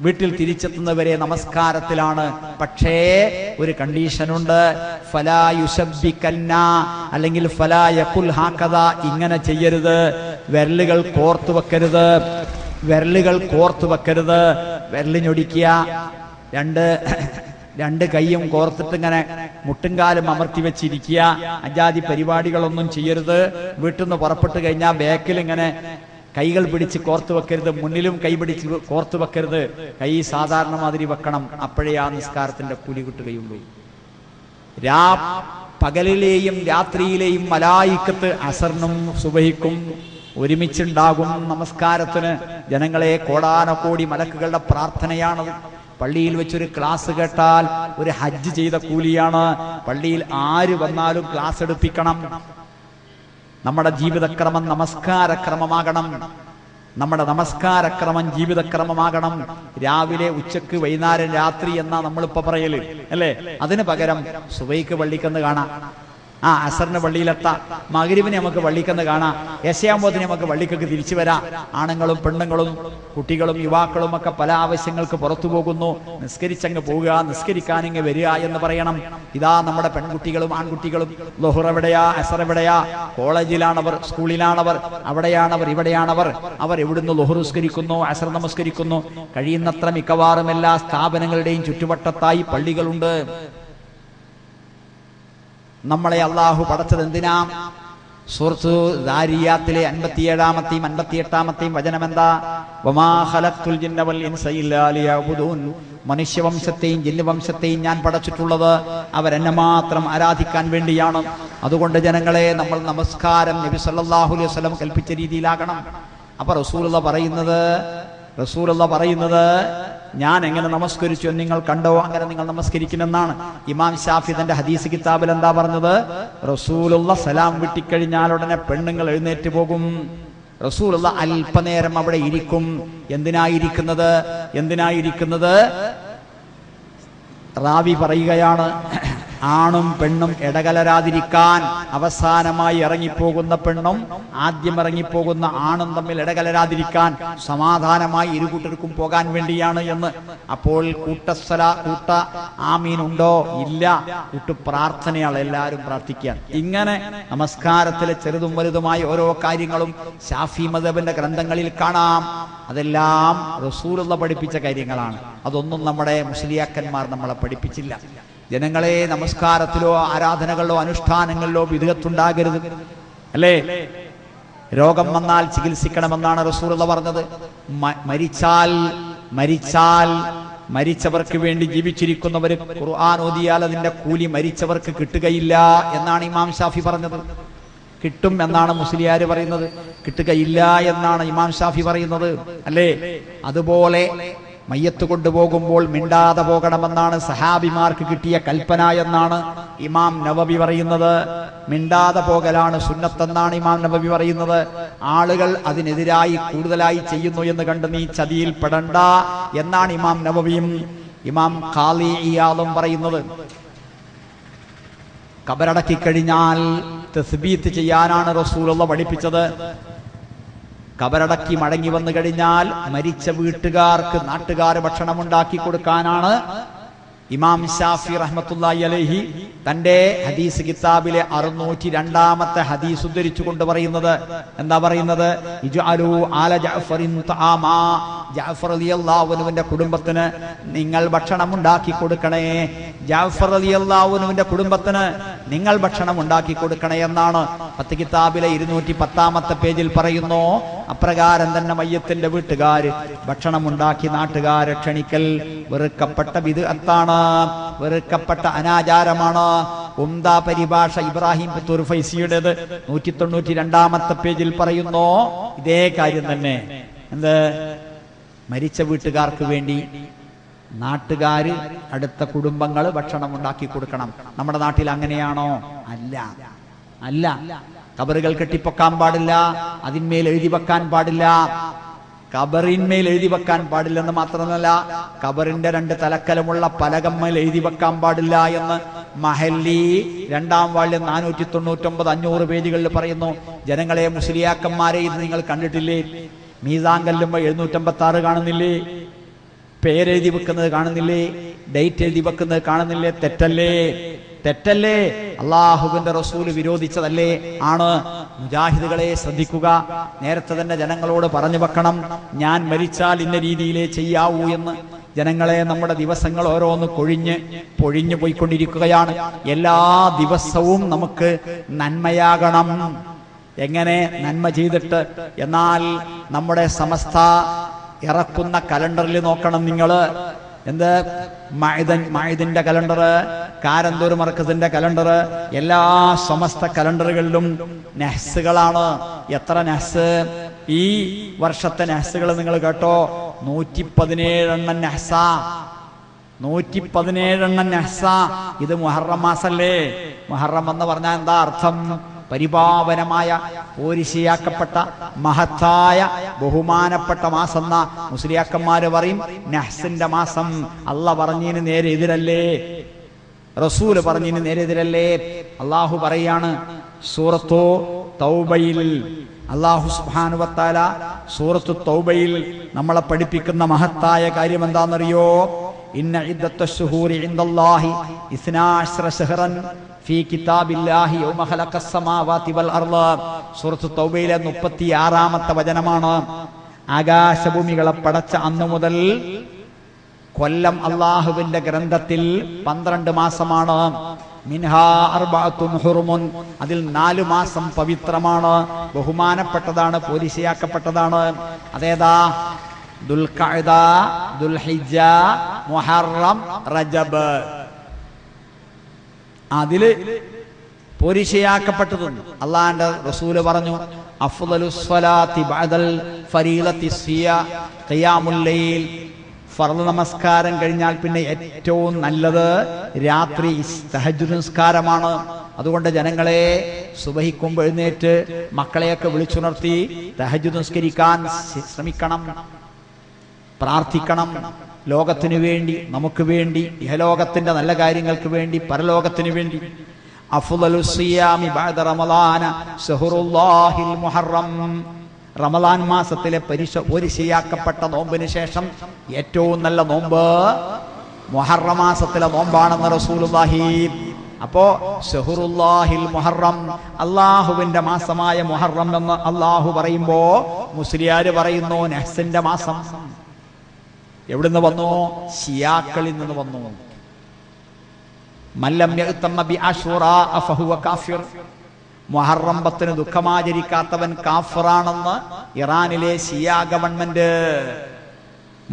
വീട്ടിൽ തിരിച്ചെത്തുന്നവരെ നമസ്കാരത്തിലാണ്. പക്ഷേ ഒരു കണ്ടീഷനുണ്ട്, ഫലാ യുശബ്ബികന്ന, അല്ലെങ്കിൽ ഫലാ യഖുൽ ഹാകദ, ഇങ്ങനെ ചെയ്യരുത്. വിരലുകൾ കോർത്തു വെക്കരുത്. വിരലിഞ്ഞൊടിക്കുക. രണ്ട് കൈയും കോർത്തിട്ട് ഇങ്ങനെ മുട്ടുംകാലും അമർത്തി വെച്ചിരിക്കുക. അജാതി പരിപാടികളൊന്നും ചെയ്യരുത്. വീട്ടിൽ നിന്ന് പുറപ്പെട്ടു കഴിഞ്ഞാൽ ബാക്കിൽ ഇങ്ങനെ കൈകൾ പിടിച്ച് കോർത്തു വെക്കരുത്, മുന്നിലും കൈ പിടിച്ച് കോർത്തു വെക്കരുത്. കൈ സാധാരണ മാതിരി വെക്കണം. അപ്പോഴേ ആ നിസ്കാരത്തിന്റെ കൂലി കിട്ടുകയുള്ളൂ. പകലിലെയും രാത്രിയിലെയും മലായിക്കത്ത് അസറിനും സുബഹിക്കും ഒരുമിച്ചുണ്ടാകും നമസ്കാരത്തിന്. ജനങ്ങളെ കോടാനകോടി മലക്കുകളുടെ പ്രാർത്ഥനയാണത്. പള്ളിയിൽ വെച്ചൊരു ക്ലാസ് കേട്ടാൽ ഒരു ഹജ്ജ് ചെയ്ത കൂലിയാണ്. പള്ളിയിൽ ആര് വന്നാലും ക്ലാസ് എടുപ്പിക്കണം. നമ്മുടെ ജീവിതക്രമം നമസ്കാരക്രമമാകണം. നമ്മുടെ നമസ്കാരക്രമം ജീവിതക്രമമാകണം. രാവിലെ, ഉച്ചക്ക്, വൈകുന്നേരം, രാത്രി എന്നാ നമ്മളിപ്പോ പറയല് അല്ലേ? അതിന് പകരം സുബൈക്ക് പള്ളിക്കെന്ന് കാണാം, അസറിന് പള്ളിയിലെത്താം, മഗ്രിബിന് നമുക്ക് പള്ളിക്കെന്ന് കാണാം, ഏശയാമ്പോത്തിന് നമുക്ക് പള്ളിക്കൊക്കെ തിരിച്ചു വരാം. ആണുങ്ങളും പെണ്ണുങ്ങളും കുട്ടികളും യുവാക്കളും ഒക്കെ പല ആവശ്യങ്ങൾക്ക് പുറത്തു പോകുന്നു. നിസ്കരിച്ചങ്ങ് പോവുക, നിസ്കരിക്കാനിങ്ങ് വരിക എന്ന് പറയണം. ഇതാ നമ്മുടെ പെൺകുട്ടികളും ആൺകുട്ടികളും ളുഹർ എവിടെയാ, അസർ എവിടെയാ, കോളേജിലാണവർ, സ്കൂളിലാണവർ, അവിടെയാണവർ, ഇവിടെയാണവർ. അവർ എവിടുന്ന് ളുഹർ നിസ്കരിക്കുന്നു, അസർ നമസ്കരിക്കുന്നു. കഴിയുന്നത്ര മിക്കവാറും എല്ലാ സ്ഥാപനങ്ങളുടെയും ചുറ്റുവട്ടത്തായി പള്ളികളുണ്ട്. നമ്മളെ അള്ളാഹു പടച്ചത് എന്തിനാ? സൂറത്ത് ദാരിയാത്തിലെ 57-ാമത്തെയും 58-ാമത്തെയും വചനം എന്താ? വമാ ഖലഖ്തുൽ ജിന്ന വൽ ഇൻസ ഇല്ലാ ലിയഅ്ബുദൂൻ. മനുഷ്യവംശത്തെയും ജിന്നുവംശത്തെയും ഞാൻ പടച്ചിട്ടുള്ളത് അവരെന്നെ മാത്രം ആരാധിക്കാൻ വേണ്ടിയാണ്. അതുകൊണ്ട് ജനങ്ങളെ, നമ്മൾ നമസ്കാരം നബി സല്ലല്ലാഹു അലൈഹി വസല്ലം കൽപ്പിച്ച രീതിയിലാകണം. അപ്പൊ റസൂലുള്ള പറയുന്നത് ഞാൻ എങ്ങനെ നമസ്കരിച്ചു എന്ന് നിങ്ങൾ കണ്ടോ, അങ്ങനെ നിങ്ങൾ നമസ്കരിക്കുമെന്നാണ്. ഇമാം ഷാഫി തന്റെ ഹദീസ് കിതാബിൽ എന്താ പറഞ്ഞത്? റസൂലുള്ള സലാം വിട്ടിക്കഴിഞ്ഞാൽ ഉടനെ പെണ്ണുങ്ങൾ എഴുന്നേറ്റ് പോകും. റസൂലുള്ള അല്പനേരം അവിടെ ഇരിക്കും. എന്തിനായിരിക്കുന്നത്? റാവി പറയുകയാണ്, ആണും പെണ്ണും ഇടകലരാതിരിക്കാൻ. അവസാനമായി ഇറങ്ങിപ്പോകുന്ന പെണ്ണും ആദ്യം ഇറങ്ങിപ്പോകുന്ന ആണും തമ്മിൽ ഇടകലരാതിരിക്കാൻ, സമാധാനമായി ഇരുകൂട്ടർക്കും പോകാൻ വേണ്ടിയാണ് എന്ന്. അപ്പോൾ കൂട്ട ആമീൻ ഉണ്ടോ? ഇല്ല. കൂട്ടു പ്രാർത്ഥനയാണ്, എല്ലാവരും പ്രാർത്ഥിക്കാൻ. ഇങ്ങനെ നമസ്കാരത്തിലെ ചെറുതും വലുതുമായ ഓരോ കാര്യങ്ങളും ശാഫി മദ്ഹബിന്റെ ഗ്രന്ഥങ്ങളിൽ കാണാം. അതെല്ലാം റസൂലുള്ള പഠിപ്പിച്ച കാര്യങ്ങളാണ്. അതൊന്നും നമ്മുടെ മുസ്ലിയാക്കന്മാർ നമ്മളെ പഠിപ്പിച്ചില്ല. ജനങ്ങളെ, നമസ്കാരത്തിലോ ആരാധനകളിലോ അനുഷ്ഠാനങ്ങളിലോ വിദഗ്ധത്തുണ്ടാകരുത് അല്ലേ? രോഗം വന്നാൽ ചികിത്സിക്കണമെന്നാണ് റസൂലുള്ള പറഞ്ഞത്. മരിച്ചവർക്ക് വേണ്ടി ജീവിച്ചിരിക്കുന്നവർ ഖുർആൻ ഓതിയാൽ അതിന്റെ കൂലി മരിച്ചവർക്ക് കിട്ടുകയില്ല എന്നാണ് ഇമാം ഷാഫി പറഞ്ഞത്. കിട്ടും എന്നാണ് മുസ്ലിയാര് പറയുന്നത്, കിട്ടുകയില്ല എന്നാണ് ഇമാം ഷാഫി പറയുന്നത് അല്ലേ? അതുപോലെ മയ്യത്ത് കൊണ്ടുപോകുമ്പോൾ മിണ്ടാതെ പോകണമെന്നാണ് സഹാബിമാർക്ക് കിട്ടിയ കൽപ്പന എന്നാണ് ഇമാം നവവി പറയുന്നത്. മിണ്ടാതെ പോകലാണ് സുന്നത്തെന്നാണ് ഇമാം നവവി പറയുന്നത്. ആളുകൾ അതിനെതിരായി കൂടുതലായി ചെയ്യുന്നു എന്ന് കണ്ട് നീ ചതിയിൽ പെടണ്ട എന്നാണ് ഇമാം നവവിയും ഇമാം ഖാലി ഇയാളും പറയുന്നത്. ഖബറടക്കി കഴിഞ്ഞാൽ തസ്ബീത്ത് ചെയ്യാനാണ് റസൂലുള്ള പഠിപ്പിച്ചത്. ഖബറടക്കി മടങ്ങി വന്നു കഴിഞ്ഞാൽ മരിച്ച വീട്ടുകാർക്ക് നാട്ടുകാർ ഭക്ഷണം ഉണ്ടാക്കി കൊടുക്കാനാണ് ഇമാം ഷാഫി റഹ്മത്തുള്ളാഹി അലൈഹി തന്റെ ഹദീസ് കിതാബിലെ 602-ാമത്തെ ഹദീസ് ഉദ്ധരിച്ചുകൊണ്ട് പറയുന്നത് എന്താ പറയുന്നത്? ഇജ്അലൂ ആല ജഅഫറിൻ തആമാ. ജഅഫർ റളിയല്ലാഹു അൻഹുവിന്റെ കുടുംബത്തിന് നിങ്ങൾ ഭക്ഷണം ഉണ്ടാക്കി കൊടുക്കണേ. ജഅഫർ റളിയല്ലാഹു അൻഹുവിന്റെ കുടുംബത്തിന് നിങ്ങൾ ഭക്ഷണം ഉണ്ടാക്കി കൊടുക്കണേ എന്നാണ് പത്ത് കിതാബിലെ 210-ാമത്തെ പേജിൽ പറയുന്നു. അപ്രകാരം തന്നെ മയ്യത്തിന്റെ വീട്ടുകാർ ഭക്ഷണം ഉണ്ടാക്കി നാട്ടുകാരെ ക്ഷണിക്കൽ വെറുക്കപ്പെട്ട ബിദ്അത്താണ്, വെറുക്കപ്പെട്ട അനാചാരമാണ്. ഉംദാ പരിഭാഷ ഇബ്രാഹിം പുത്തൂർ ഫൈസിയുടേത് 192-ാമത്തെ പേജിൽ പറയുന്നു ഇതേ കാര്യം തന്നെ. എന്ത്? മരിച്ച വീട്ടുകാർക്ക് വേണ്ടി നാട്ടുകാര്, അടുത്ത കുടുംബങ്ങൾ ഭക്ഷണം ഉണ്ടാക്കി കൊടുക്കണം. നമ്മുടെ നാട്ടിൽ അങ്ങനെയാണോ? അല്ല. ഖബറുകൾ കെട്ടിപ്പൊക്കാൻ പാടില്ല, അതിന്മേൽ എഴുതി വെക്കാൻ പാടില്ല. ഖബറിന്മേൽ എഴുതി വെക്കാൻ പാടില്ലെന്ന് മാത്രമല്ല, ഖബറിന്റെ 2 തലക്കലമുള്ള പലകമ്മേൽ എഴുതി വെക്കാൻ പാടില്ല എന്ന് മഹല്ലി 2-ാം വാള്യം 499-500 പേജുകളിൽ പറയുന്നു. ജനങ്ങളെ, മുസ്ലിയാക്കന്മാരെ ഇത് നിങ്ങൾ കണ്ടിട്ടില്ലേ? മീസാൻ കല്ലുമ്പോ 756 കാണുന്നില്ലേ? പേരെഴുതി വെക്കുന്നത് കാണുന്നില്ലേ? ഡേറ്റ് എഴുതി വെക്കുന്നത് കാണുന്നില്ലേ? തെറ്റല്ലേ? അള്ളാഹുവിന്റെ റസൂല് വിരോധിച്ചതല്ലേ? ആണ്. മുജാഹിദുകളെ ശ്രദ്ധിക്കുക. നേരത്തെ തന്നെ ജനങ്ങളോട് പറഞ്ഞു വെക്കണം, ഞാൻ മരിച്ചാൽ ഇന്ന രീതിയിലേ ചെയ്യാവൂ എന്ന്. ജനങ്ങളെ, നമ്മുടെ ദിവസങ്ങൾ ഓരോന്ന് പൊഴിഞ്ഞു പോയിക്കൊണ്ടിരിക്കുകയാണ്. എല്ലാ ദിവസവും നമുക്ക് നന്മയാകണം. എങ്ങനെ? നന്മ ചെയ്തിട്ട്. എന്നാൽ നമ്മുടെ സമസ്ത ഇറക്കുന്ന കലണ്ടറിൽ നോക്കണം നിങ്ങൾ. എന്ത്? മഅദിന്റെ കലണ്ടർ, കാരന്തൂർ മർക്കസിന്റെ കലണ്ടർ, എല്ലാ സമസ്ത കലണ്ടറുകളിലും നെഹ്സുകളാണ്. എത്ര നെഹ്സ്? ഈ വർഷത്തെ നെഹ്സുകൾ നിങ്ങൾ കേട്ടോ, 117 നെഹ്സ. 117 നെഹ്സ. ഇത് മുഹറം മാസല്ലേ? മുഹറം എന്ന് പറഞ്ഞാൽ എന്താ അർത്ഥം? പരിപാവനമായ, പോരിശയാക്കപ്പെട്ട, മഹത്തായ, ബഹുമാനപ്പെട്ട മാസം എന്ന മുസ്ലിയാക്കന്മാര് പറയും. നഹ്സിന്റെ മാസം. അള്ളാഹ് പറഞ്ഞതിന് നേരെ എതിരല്ലേ? റസൂല് പറഞ്ഞതിന് നേരെ എതിരല്ലേ? അള്ളാഹു പറയാണ് സൂറത്തു തൗബയിൽ, അള്ളാഹു സുബ്ഹാനഹു വ തആല സൂറത്തു തൗബയിൽ നമ്മളെ പഠിപ്പിക്കുന്ന മഹത്തായ കാര്യം എന്താണെന്നറിയോ? ഇന്ന ഇദ്ദത്തുശ്ശുഹൂരി ഇൻദല്ലാഹി 12 ശഹ്റൻ ഫീ കിതാബില്ലാഹി യൗമ ഖലഖസ് സമാവാതി വൽ അർള്. സൂറത്തു തൗബയിലെ 36-ാമത്തെ വചനമാണ്. ആകാശഭൂമികളെ പടച്ച അന്നു മുതൽ കൊല്ലം അള്ളാഹുവിന്റെ ഗ്രന്ഥത്തിൽ 12 മാസമാണ്. മിൻഹാ അർബഅത്തുൻ ഹുറുമുൻ, അതിൽ 4 മാസം പവിത്രമാണ്, ബഹുമാനപ്പെട്ടതാണ്, പോലീശയാക്കപ്പെട്ടതാണ്. അതേതാ? ദുൽഖഅദ, ദുൽഹിജ്ജ, മുഹറം, റജബ്. അതില് പോരിശയാക്കപ്പെട്ടത്. അള്ളാന്റെ റസൂല് പറഞ്ഞു അഫ്ളലുസ് സ്വലാത്തി ബഅദൽ ഫരീളത്തി ഖിയാമുൽ ലൈൽ. ഫർള് നമസ്കാരം കഴിഞ്ഞാൽ പിന്നെ ഏറ്റവും നല്ലത് രാത്രി തഹജ്ജുദ് നിസ്കാരമാണ്. അതുകൊണ്ട് ജനങ്ങളെ സുബഹിക്കുമ്പ് എഴുന്നേറ്റ് മക്കളെയൊക്കെ വിളിച്ചുണർത്തി തഹജ്ജുദ് നിസ്കരിക്കാൻ ശ്രമിക്കണം, പ്രാർത്ഥിക്കണം. ലോകത്തിനു വേണ്ടി, നമുക്ക് വേണ്ടി, ഇഹലോകത്തിന്റെ നല്ല കാര്യങ്ങൾക്ക് വേണ്ടി, പരലോകത്തിനു വേണ്ടി. അഫ്ളലുസ് സിയാമി ബഅദ റമളാന ശഹ്റുല്ലാഹിൽ മുഹറം. റമളാൻ മാസത്തിലെ പോരിശയാക്കപ്പെട്ട നോമ്പിന് ശേഷം ഏറ്റവും നല്ല നോമ്പ് മുഹറം മാസത്തിലെ നോമ്പാണെന്ന് റസൂലുള്ളാഹി. അപ്പോ ശഹ്റുല്ലാഹിൽ മുഹറം, അള്ളാഹുവിന്റെ മാസമായ മുഹറം എന്ന് അള്ളാഹു പറയുമ്പോ മുസ്ലിയാര് പറയുന്നു നഹ്സിന്റെ മാസം. എവിടുന്ന് വന്നു? ശിയാക്കളിൽ നിന്ന് വന്നു. മല്ലം യഅ്തമ ബി അശൂറാ ഫഹുവ കാഫിർ. മുഹറം 10 ദുഃഖമാചരിക്കാത്തവൻ കാഫിറാണെന്ന് ഇറാനിലെ ഷിയാ ഗവൺമെന്റ്.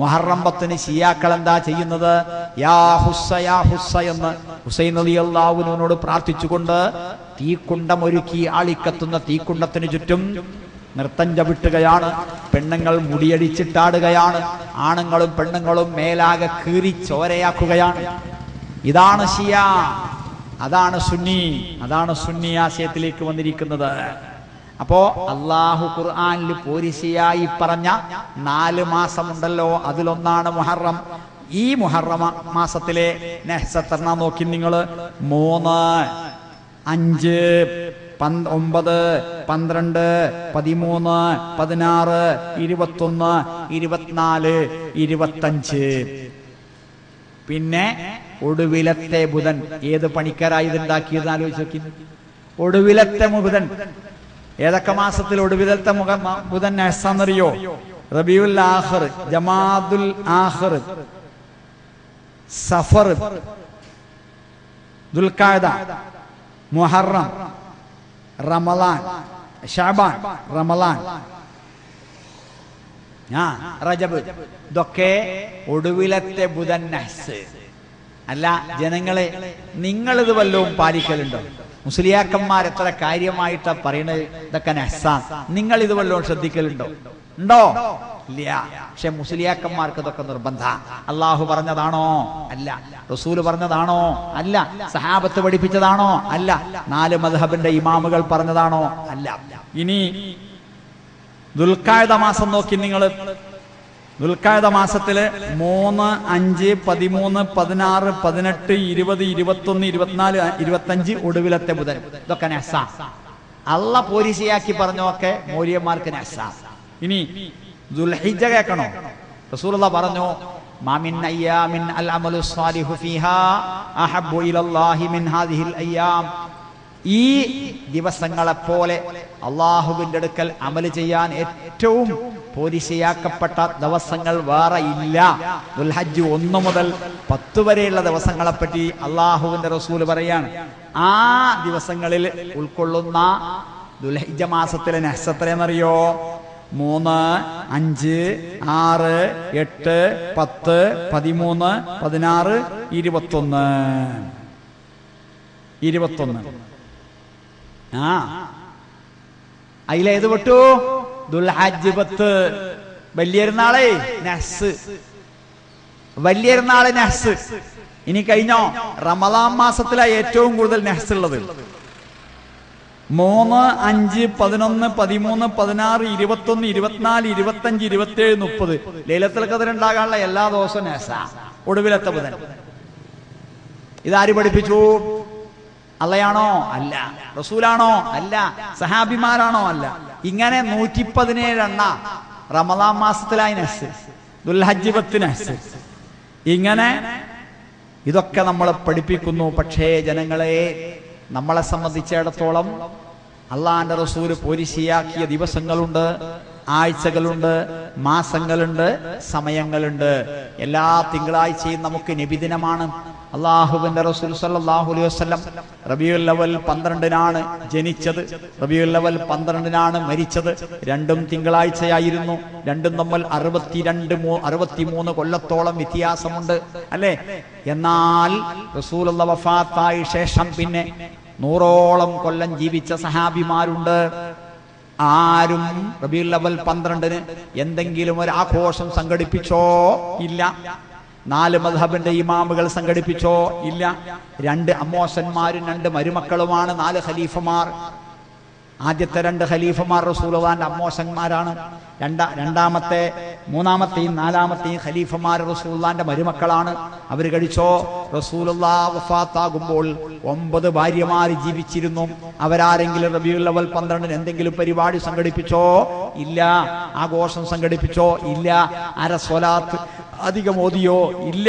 മുഹറം 10 ഷിയാക്കൾ എന്താ ചെയ്യുന്നത്? യാ ഹുസ്സ യാ ഹുസ്സ എന്ന് ഹുസൈൻ റളിയല്ലാഹു അൻഹുവിനോട് പ്രാർത്ഥിച്ചുകൊണ്ട് തീക്കുണ്ടം ഒരുക്കി ആളിക്കത്തുന്ന തീക്കുണ്ടത്തിന് ചുറ്റും നൃത്തം ചവിട്ടുകയാണ്. പെണ്ണുങ്ങൾ മുടിയടിച്ചിട്ടാടുകയാണ്. ആണുങ്ങളും പെണ്ണുങ്ങളും മേലാകെ കീറി ചോരയാക്കുകയാണ്. ഇതാണ് ഷിയ, അതാണ് സുന്നി. അതാണ് സുന്നി ആശയത്തിലേക്ക് വന്നിരിക്കുന്നത്. അപ്പോ അള്ളാഹു ഖുർആനിൽ പോരിശയായി പറഞ്ഞ 4 മാസമുണ്ടല്ലോ, അതിലൊന്നാണ് മുഹറം. ഈ മുഹറം മാസത്തിലെ നെഹ്സത്തർണ നോക്കി നിങ്ങൾ 3, 5, 9, 12, 13, 16, 21, 24, 25. പിന്നെ ഒടുവിലത്തെ ബുധൻ. ഏത് പണിക്കരായി ഇതുണ്ടാക്കിയതെന്ന് ആലോചിച്ച് നോക്കി. ഒടുവിലത്തെ ബുധൻ ഏതൊക്കെ മാസത്തിൽ ഒടുവിലത്തെ ബുധൻ നെഹ്സാന്നറിയോ? റബീഉൽ ആഖിർ, ജമാദുൽ ആഖിർ, സഫർ, ദുൽഖഅദ, മുഹറം, റമളാൻ, ശഅബാൻ, റമളാൻ, റജബ്. ഇതൊക്കെ ഒടുവിലത്തെ ബുധൻ നഹ്സ്. അല്ല ജനങ്ങളെ, നിങ്ങളിത് വല്ലതും പാലിക്കലുണ്ടോ? മുസ്ലിയാക്കന്മാർ എത്ര കാര്യമായിട്ടാ പറയണത് ഇതൊക്കെ നഹ്സാൻ. നിങ്ങൾ ഇത് വല്ലതും ശ്രദ്ധിക്കലുണ്ടോ? ഉണ്ടോ? ഇല്ല. പക്ഷെ മുസ്ലിയാക്കന്മാർക്ക് ഇതൊക്കെ നിർബന്ധ. അള്ളാഹു പറഞ്ഞതാണോ? അല്ല. റസൂല് പറഞ്ഞതാണോ? അല്ല. സഹാബത്ത് പഠിപ്പിച്ചതാണോ? അല്ല. 4 മദ്ഹബിന്റെ ഇമാമുകൾ പറഞ്ഞതാണോ? അല്ല. ഇനി ദുൽഖഅദ മാസം നോക്കി നിങ്ങൾ. ദുൽഖഅദ മാസത്തില് 3, 5, 13, 16, 18, 20, 21, 24, 25 ഒടുവിലത്തെ ബുധൻ. ഇതൊക്കെ നഹ്സാ. അള്ളാഹ് പോരിശയാക്കി പറഞ്ഞൊക്കെ മൗലിയന്മാർക്ക് നഹ്സാ. ഇനി ദുൽഹിജ്ജ കേൾക്കണോ? റസൂലുള്ളാഹി പറഞ്ഞു മാമിൻ അയ്യാമിൻ അൽ അമലു സ്വാലിഹു ഫീഹാ അഹബ്ബു ഇലല്ലാഹി മിൻ ഹാദിഹിൽ അയ്യാം. ഈ ദിവസങ്ങളെപ്പോലെ അള്ളാഹുവിന്റെ അടുക്കൽ അമല് ചെയ്യാൻ ഏറ്റവും പോരിശയാക്കപ്പെട്ട ദിവസങ്ങൾ വേറെ ഇല്ല. ദുൽഹജ്ജ് 1 മുതൽ 10 വരെയുള്ള ദിവസങ്ങളെപ്പറ്റി അള്ളാഹുവിന്റെ റസൂല് പറയാണ്. ആ ദിവസങ്ങളിൽ ഉൾക്കൊള്ളുന്ന ദുൽഹിജ്ജ മാസത്തിലെ നഹ്സ് എത്രയെന്നറിയോ? 3, 5, 6, 8, 10, 13, 16, 21. അതിലേത് പെട്ടു? ദുൽഹജ്ജ് 10. വലിയൊരുനാളെ നഹ്സ്, വലിയൊരുനാള് നഹ്സ്. ഇനി കഴിഞ്ഞോ? റമദാൻ മാസത്തിലാണ് ഏറ്റവും കൂടുതൽ നഹ്സ് ഉള്ളത്. 3, 5, 11, 13, 16, 21, 24, 25, 27, 30 ലൈലത്തുൽ ഖദ്ർ ഉണ്ടാകാനുള്ള എല്ലാ ദിവസവും നഹ്സാ. ഒടുവിലത്തെ ബുധൻ. ഇതാര് പഠിപ്പിച്ചു? അള്ളയാണോ? അല്ല. റസൂലാണോ? അല്ല. സഹാബിമാരാണോ? അല്ല. ഇങ്ങനെ 117 റമദാൻ മാസത്തിലായി നഹ്സ്, ദുൽഹജ്ജ് 10 നഹ്സ്. ഇങ്ങനെ ഇതൊക്കെ നമ്മളെ പഠിപ്പിക്കുന്നു. പക്ഷേ ജനങ്ങളെ, നമ്മളെ സംബന്ധിച്ചിടത്തോളം അള്ളാന്റെ റസൂല് പോരിശിയാക്കിയ ദിവസങ്ങളുണ്ട്, ആഴ്ചകളുണ്ട്, മാസങ്ങളുണ്ട്, സമയങ്ങളുണ്ട്. എല്ലാ തിങ്കളാഴ്ചയും നമുക്ക് നബിദിനമാണ്. അള്ളാഹുവിന്റെ റസൂൽ സല്ലല്ലാഹു അലൈഹി വസല്ലം റബീഉൽ അവ്വൽ 12-നാണ് ജനിച്ചത്, റബീഉൽ അവ്വൽ 12-നാണ് മരിച്ചത്. രണ്ടും തിങ്കളാഴ്ചയായിരുന്നു. രണ്ടും തമ്മിൽ 63 കൊല്ലത്തോളം വ്യത്യാസമുണ്ട്, അല്ലേ? എന്നാൽ റസൂലുള്ള വഫാത്തായ ശേഷം പിന്നെ 100ഓളം കൊല്ലം ജീവിച്ച സഹാബിമാരുണ്ട്. ആരും റബീഉൽ അവ്വൽ 12-ന് എന്തെങ്കിലും ഒരു ആഘോഷം സംഘടിപ്പിച്ചോ? ഇല്ല. 4 മദ്ഹബിന്റെ ഇമാമുകൾ സംഘടിപ്പിച്ചോ? ഇല്ല. 2 അമ്മോസന്മാരും 2 മരുമക്കളുമാണ് 4 ഖലീഫമാർ. ആദ്യത്തെ 2 ഖലീഫമാർ റസൂലുള്ളാഹിന്റെ അമ്മോസന്മാരാണ്. രണ്ടാമത്തെ, 3-മത്തെയും 4-മത്തെയും ഖലീഫമാർ റസൂലുള്ളാഹിന്റെ മരുമക്കളാണ്. അവർ കഴിച്ചോ? റസൂലുള്ളാഹി വഫാത്താകുമ്പോൾ 9 ഭാര്യമാർ ജീവിച്ചിരുന്നു. അവരാരെങ്കിലും റബീഉൽ അവ്വൽ 12-ന് എന്തെങ്കിലും പരിപാടി സംഘടിപ്പിച്ചോ? ഇല്ല. ആഘോഷം സംഘടിപ്പിച്ചോ? ഇല്ല. അര സ്വലാത്ത് അധികം ഓതിയോ? ഇല്ല.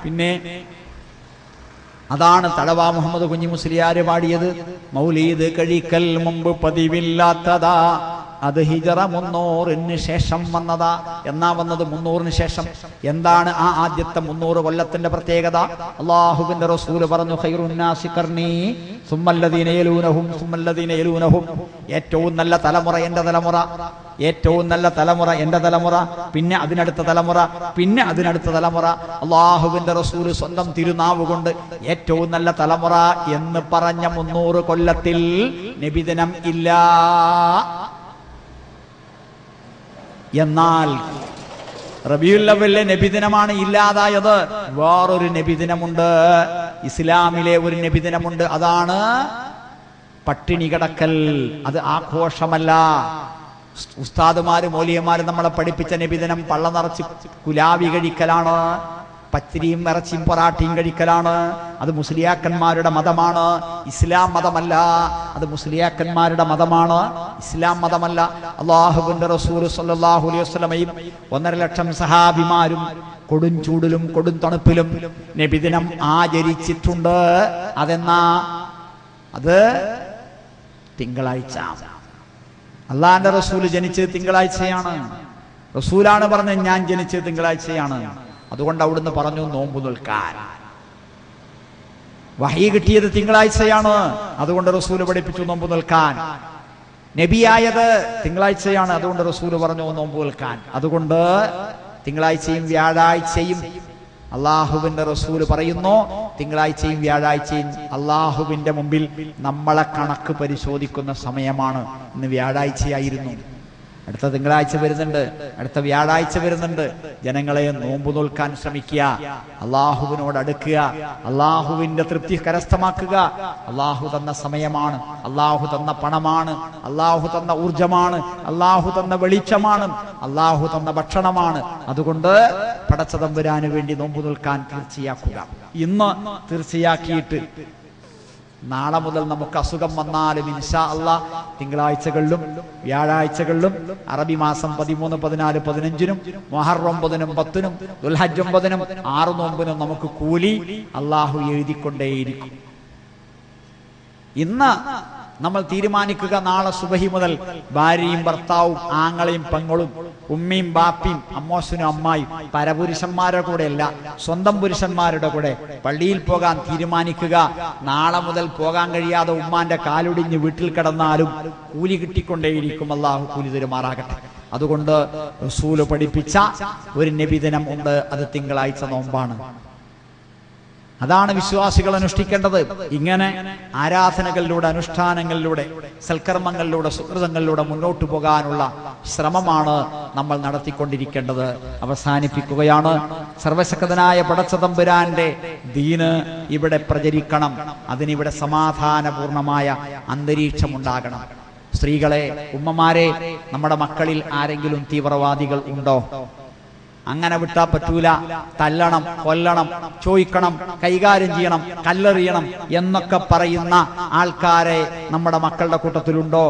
പിന്നെ അതാണ് തടവ മുഹമ്മദ് കുഞ്ഞി മുസ്ലിയാര് പാടിയത്. മൗലീദ് കഴിക്കൽ മുമ്പ് പതിവില്ലാത്തതാ, അത് ഹിജറ 300-ന് ശേഷം വന്നതാ. എന്നാ വന്നത്? 300-ന് ശേഷം. എന്താണ് ആ ആദ്യത്തെ 300 കൊല്ലത്തിന്റെ പ്രത്യേകത? അല്ലാഹുവിന്റെ റസൂല് പറഞ്ഞു, ഖൈറുന്നാസി ഖർനി സുമ്മല്ലദീന യലൂനഹും സുമ്മല്ലദീന യലൂനഹും. ഏറ്റവും നല്ല തലമുറ എന്റെ തലമുറ, ഏറ്റവും നല്ല തലമുറ എന്റെ തലമുറ, പിന്നെ അതിനടുത്ത തലമുറ, പിന്നെ അതിനടുത്ത തലമുറ. അല്ലാഹുവിന്റെ റസൂല് സ്വന്തം തിരുനാവ് കൊണ്ട് ഏറ്റവും നല്ല തലമുറ എന്ന് പറഞ്ഞ 300 കൊല്ലത്തിൽ നബിദിനം ഇല്ല. എന്നാൽ റബീഉൽ അവ്വലിലെ നബിദിനമാണ് ഇല്ലാതായത്. വേറൊരു നബിദിനമുണ്ട്, ഇസ്ലാമിലെ ഒരു നബിദിനമുണ്ട്. അതാണ് പട്ടിണി കിടക്കൽ. അത് ആഘോഷമല്ല. ഉസ്താദുമാര് മൗലിയമാര് നമ്മളെ പഠിപ്പിച്ച നബിദിനം പള്ള നിറച്ച് കുലാവി കഴിക്കലാണ്, പച്ചരിയും ഇറച്ചിയും പൊറാട്ടയും കഴിക്കലാണ്. അത് മുസ്ലിയാക്കന്മാരുടെ മതമാണ്, ഇസ്ലാം മതമല്ല. അത് മുസ്ലിയാക്കന്മാരുടെ മതമാണ്, ഇസ്ലാം മതമല്ല. അല്ലാഹുവിന്റെ റസൂൽ സല്ലല്ലാഹു അലൈഹി വസല്ലമയും 1.5 ലക്ഷം സഹാബിമാരും കൊടും ചൂടിലും കൊടും തണുപ്പിലും നബിദിനം ആചരിച്ചിട്ടുണ്ട്. അതെന്നാ? അത് തിങ്കളാഴ്ച. അള്ളാന്റെ റസൂൽ ജനിച്ചത് തിങ്കളാഴ്ചയാണ്. റസൂലാണ് പറഞ്ഞത് ഞാൻ ജനിച്ചത് തിങ്കളാഴ്ചയാണ്. അതുകൊണ്ട് അവിടുന്ന് പറഞ്ഞു നോമ്പ് നിൽക്കാൻ. വഹി കിട്ടിയത് തിങ്കളാഴ്ചയാണ്. അതുകൊണ്ട് റസൂല് പഠിപ്പിച്ചു നോമ്പ് നിൽക്കാൻ. നബിയായത് തിങ്കളാഴ്ചയാണ്. അതുകൊണ്ട് റസൂല് പറഞ്ഞു നോമ്പ് നിൽക്കാൻ. അതുകൊണ്ട് തിങ്കളാഴ്ചയും വ്യാഴാഴ്ചയും അള്ളാഹുവിന്റെ റസൂല് പറയുന്നു, തിങ്കളാഴ്ചയും വ്യാഴാഴ്ചയും അള്ളാഹുവിന്റെ മുമ്പിൽ നമ്മളെ കണക്ക് പരിശോധിക്കുന്ന സമയമാണ്. ഇന്ന് വ്യാഴാഴ്ചയായിരുന്നു, അടുത്ത തിങ്കളാഴ്ച വരുന്നുണ്ട്, അടുത്ത വ്യാഴാഴ്ച വരുന്നുണ്ട്. ജനങ്ങളെ നോമ്പ് നോൽക്കാൻ ശ്രമിക്കുക, അള്ളാഹുവിനോട് അടുക്കുക, അള്ളാഹുവിന്റെ തൃപ്തി കരസ്ഥമാക്കുക. അള്ളാഹു തന്ന സമയമാണ്, അള്ളാഹു തന്ന പണമാണ്, അള്ളാഹു തന്ന ഊർജമാണ്, അള്ളാഹു തന്ന വെളിച്ചമാണ്, അള്ളാഹു തന്ന ഭക്ഷണമാണ്. അതുകൊണ്ട് പടച്ചതമ്പുരാന് വേണ്ടി നോമ്പ് നോൽക്കാൻ തീർച്ചയാക്കുക. ഇന്ന് തീർച്ചയാക്കിയിട്ട് നാളെ മുതൽ നമുക്ക് അസുഖം വന്നാലും ഇൻഷാ അല്ലാഹ് തിങ്കളാഴ്ചകളിലും വ്യാഴാഴ്ചകളിലും അറബി മാസം 13, 14, 15-നും മുഹറം 9-നും 10-നും ദുൽഹജ്ജ് 9-നും 6 നോമ്പിനും നമുക്ക് കൂലി അള്ളാഹു എഴുതിക്കൊണ്ടേയിരിക്കും. ഇന്ന് നമ്മൾ തീരുമാനിക്കുക നാളെ സുബഹി മുതൽ ഭാര്യയും ഭർത്താവും ആങ്ങളെയും പെങ്ങളും ഉമ്മയും ബാപ്പിയും അമ്മോശനും അമ്മായും പരപുരുഷന്മാരുടെ കൂടെ അല്ല, സ്വന്തം പുരുഷന്മാരുടെ കൂടെ പള്ളിയിൽ പോകാൻ തീരുമാനിക്കുക. നാളെ മുതൽ പോകാൻ കഴിയാതെ ഉമ്മാന്റെ കാലൊടിഞ്ഞ് വീട്ടിൽ കിടന്നാലും കൂലി കിട്ടിക്കൊണ്ടേയിരിക്കും. അല്ലാഹു കൂലി തരുമാറാകട്ടെ. അതുകൊണ്ട് റസൂല് പഠിപ്പിച്ച ഒരു നബിദിനം ഉണ്ട്, അത് തിങ്കളാഴ്ച നോമ്പാണ്. അതാണ് വിശ്വാസികൾ അനുഷ്ഠിക്കേണ്ടത്. ഇങ്ങനെ ആരാധനകളിലൂടെ, അനുഷ്ഠാനങ്ങളിലൂടെ, സൽക്കർമ്മങ്ങളിലൂടെ, സുഹൃതങ്ങളിലൂടെ മുന്നോട്ടു പോകാനുള്ള ശ്രമമാണ് നമ്മൾ നടത്തിക്കൊണ്ടിരിക്കേണ്ടത്. അവസാനിപ്പിക്കുകയാണ്. സർവശക്തനായ പടച്ചതമ്പുരാന്റെ ദീന് ഇവിടെ പ്രചരിക്കണം. അതിനിവിടെ സമാധാനപൂർണമായ അന്തരീക്ഷമുണ്ടാകണം. സ്ത്രീകളെ, ഉമ്മമാരെ, നമ്മുടെ മക്കളിൽ ആരെങ്കിലും തീവ്രവാദികൾ ഉണ്ടോ? അങ്ങനെ വിട്ടാ പറ്റൂല. തല്ലണം, കൊല്ലണം, ചോദിക്കണം, കൈകാര്യം ചെയ്യണം, കല്ലെറിയണം എന്നൊക്കെ പറയുന്ന ആൾക്കാരെ നമ്മുടെ മക്കളുടെ കൂട്ടത്തിലുണ്ടോ?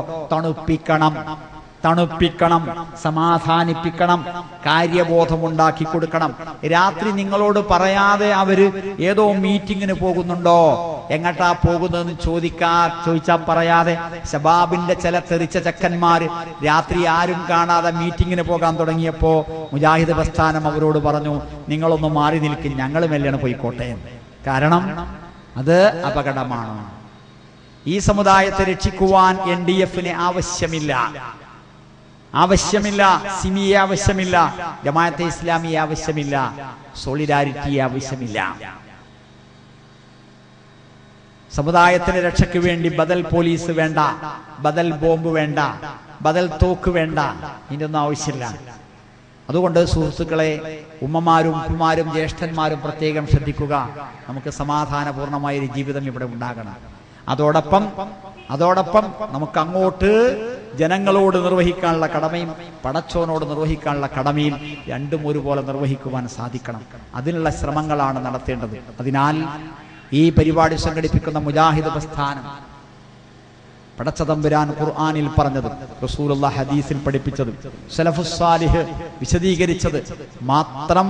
തണുപ്പിക്കണം, സമാധാനിപ്പിക്കണം, കാര്യബോധമുണ്ടാക്കി കൊടുക്കണം. രാത്രി നിങ്ങളോട് പറയാതെ അവര് ഏതോ മീറ്റിങ്ങിന് പോകുന്നുണ്ടോ? എങ്ങട്ടാ പോകുന്നതെന്ന് ചോദിച്ചാ പറയാതെ ശബാബിന്റെ ചില തെറിച്ച ചക്കന്മാര് രാത്രി ആരും കാണാതെ മീറ്റിങ്ങിന് പോകാൻ തുടങ്ങിയപ്പോ മുജാഹിദ് പ്രസ്ഥാനം അവരോട് പറഞ്ഞു, നിങ്ങളൊന്ന് മാറി നിൽക്കും, ഞങ്ങൾ മെല്ലാണ് പോയിക്കോട്ടെ. കാരണം അത് അപകടമാണ്. ഈ സമുദായത്തെ രക്ഷിക്കുവാൻ NDF-ന് ആവശ്യമില്ല, സിമിയെ ആവശ്യമില്ല, ജമാഅത്തെ ഇസ്ലാമിയെ ആവശ്യമില്ല, സോളിഡാരിറ്റിയെ ആവശ്യമില്ല. സമുദായത്തിന്റെ രക്ഷയ്ക്ക് വേണ്ടി ബദൽ പോലീസ് വേണ്ട, ബദൽ ബോംബ് വേണ്ട, ബദൽ തോക്ക് വേണ്ട, ഇതിനൊന്നും ആവശ്യമില്ല. അതുകൊണ്ട് സുഹൃത്തുക്കളെ, ഉമ്മമാരും ഉപ്പമാരും ജ്യേഷ്ഠന്മാരും പ്രത്യേകം ശ്രദ്ധിക്കുക. നമുക്ക് സമാധാനപൂർണമായ ഒരു ജീവിതം ഇവിടെ ഉണ്ടാകണം. അതോടൊപ്പം നമുക്ക് അങ്ങോട്ട് ജനങ്ങളോട് നിർവഹിക്കാനുള്ള കടമയും പടച്ചോനോട് നിർവഹിക്കാനുള്ള കടമയും രണ്ടും ഒരുപോലെ നിർവഹിക്കുവാൻ സാധിക്കണം. അതിനുള്ള ശ്രമങ്ങളാണ് നടത്തേണ്ടത്. അതിനാൽ ഈ പരിപാടി സംഘടിപ്പിക്കുന്ന മുജാഹിദ് പ്രസ്ഥാനം പടച്ചതമ്പുരാൻ ഖുർആനിൽ പറഞ്ഞത്, റസൂലുള്ളാഹി ഹദീസിൽ പഠിപ്പിച്ചത്, സലഫുസ് സാലിഹ് വിശദീകരിച്ചത് മാത്രം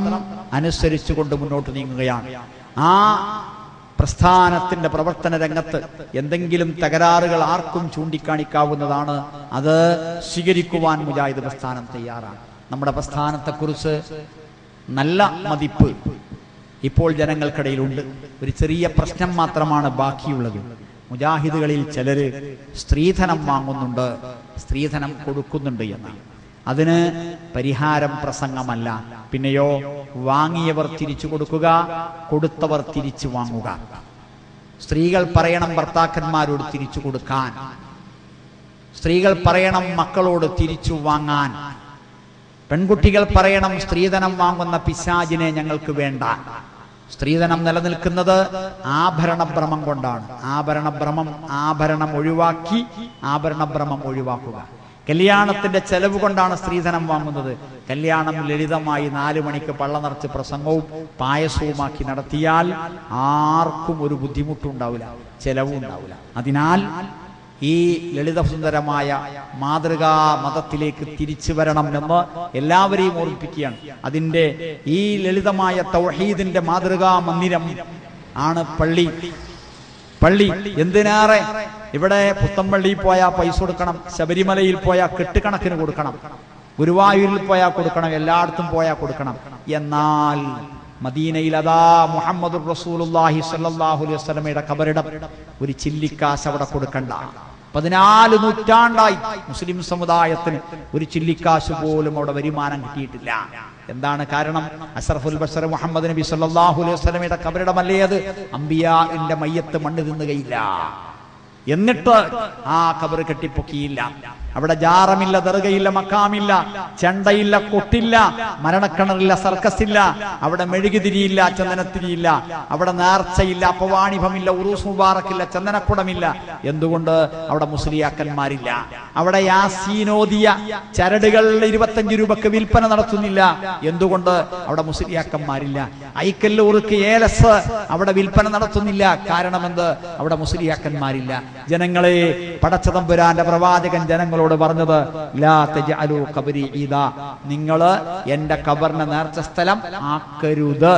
അനുസരിച്ചുകൊണ്ട് മുന്നോട്ട് നീങ്ങുകയാണ്. ആ പ്രസ്ഥാനത്തിന്റെ പ്രവർത്തന രംഗത്ത് എന്തെങ്കിലും തകരാറുകൾ ആർക്കും ചൂണ്ടിക്കാണിക്കാവുന്നതാണ്. അത് സ്വീകരിക്കുവാൻ മുജാഹിദ് പ്രസ്ഥാനം തയ്യാറാണ്. നമ്മുടെ പ്രസ്ഥാനത്തെക്കുറിച്ച് നല്ല മതിപ്പ് ഇപ്പോൾ ജനങ്ങൾക്കിടയിലുണ്ട്. ഒരു ചെറിയ പ്രശ്നം മാത്രമാണ് ബാക്കിയുള്ളത്. മുജാഹിദുകളിൽ ചിലര് സ്ത്രീധനം വാങ്ങുന്നുണ്ട്, സ്ത്രീധനം കൊടുക്കുന്നുണ്ട് എന്നാണ്. അതിന് പരിഹാരം പ്രസംഗമല്ല, പിന്നെയോ വാങ്ങിയവർ തിരിച്ചു കൊടുക്കുക, കൊടുത്തവർ തിരിച്ചു വാങ്ങുക. സ്ത്രീകൾ പറയണം ഭർത്താക്കന്മാരോട് തിരിച്ചു കൊടുക്കാൻ, സ്ത്രീകൾ പറയണം മക്കളോട് തിരിച്ചു വാങ്ങാൻ, പെൺകുട്ടികൾ പറയണം സ്ത്രീധനം വാങ്ങുന്ന പിശാചിനെ ഞങ്ങൾക്ക് വേണ്ട. സ്ത്രീധനം നിലനിൽക്കുന്നത് ആഭരണഭ്രമം കൊണ്ടാണ്. ആഭരണം ഒഴിവാക്കുക. കല്യാണത്തിന്റെ ചെലവ് കൊണ്ടാണ് സ്ത്രീധനം വാങ്ങുന്നത്. കല്യാണം ലളിതമായി 4 മണിക്ക് പള്ള നിറച്ച് പ്രസംഗവും പായസവുമാക്കി നടത്തിയാൽ ആർക്കും ഒരു ബുദ്ധിമുട്ടുണ്ടാവില്ല, ചെലവും ഉണ്ടാവില്ല. അതിനാൽ ഈ ലളിതസുന്ദരമായ മാതൃകാ മതത്തിലേക്ക് തിരിച്ചു വരണം എന്ന് എല്ലാവരെയും ഓർമ്മിപ്പിക്കുകയാണ്. അതിന്റെ ഈ ലളിതമായ തൗഹീദിന്റെ മാതൃകാ മന്ദിരം ആണ് പള്ളി. എന്തിനേറെ ഇവിടെ പുത്തമ്പള്ളിയിൽ പോയാൽ പൈസ കൊടുക്കണം, ശബരിമലയിൽ പോയാൽ കെട്ടുകണക്കിന് കൊടുക്കണം, ഗുരുവായൂരിൽ പോയാൽ കൊടുക്കണം, എല്ലായിടത്തും പോയാൽ കൊടുക്കണം. എന്നാൽ മദീനയിൽ അതാ മുഹമ്മദുർ റസൂലുള്ളാഹി സ്വല്ലല്ലാഹു അലൈഹി വസല്ലമയുടെ ഖബറിടം ഒരു ചില്ലിക്കാശ് അവിടെ കൊടുക്കണ്ട. 14 നൂറ്റാണ്ടായി മുസ്ലിം സമുദായത്തിന് ഒരു ചില്ലിക്കാശ് പോലും അവിടെ വരുമാനം കിട്ടിയിട്ടില്ല. എന്താണ് കാരണം? അഷ്റഫുൽ ബശർ മുഹമ്മദ് നബി സ്വല്ലല്ലാഹു അലൈഹി വസല്ലമയുടെ ഖബറിടമല്ലേ അത്. അംബിയാഇന്റെ മയ്യത്ത് മണ്ണ് തിന്നുകയില്ല, എന്നിട്ട് ആ ഖബർ കെട്ടിപ്പൊക്കിയില്ല. അവിടെ ജാറമില്ല, ദർഗയില്ല, മക്കാമില്ല, ചെണ്ടയില്ല, കൊട്ടില്ല, മരണക്കിണറില്ല, സർക്കസില്ല, അവിടെ മെഴുകുതിരിയില്ല, ചന്ദനത്തിരിയില്ല, അവിടെ നേർച്ചയില്ല, അപവാണിഭമില്ല, ഉറൂസ് മുബാറക്കില്ല, ചന്ദനക്കുടമില്ല. എന്തുകൊണ്ട്? അവിടെ മുസ്ലിയാക്കന്മാരില്ല. അവിടെ യാസീനോദിയ ചരടുകൾ 25 രൂപക്ക് വിൽപ്പന നടത്തുന്നില്ല. എന്തുകൊണ്ട്? അവിടെ മുസ്ലിയാക്കന്മാരില്ല. ഐക്കല്ല് ഉറുക്ക് ഏലസ് അവിടെ വിൽപ്പന നടത്തുന്നില്ല. കാരണമെന്ത്? അവിടെ മുസ്ലിയാക്കന്മാരില്ല. ജനങ്ങളെ, പടച്ചതമ്പുരാന്റെ പ്രവാചകൻ ജനങ്ങളോട് പറഞ്ഞത്, ലാ തജ്അലൂ ഖബരി ഈദാ, നിങ്ങൾ എന്റെ ഖബറിനെ നേർച്ച സ്ഥലം ആക്കരുത്.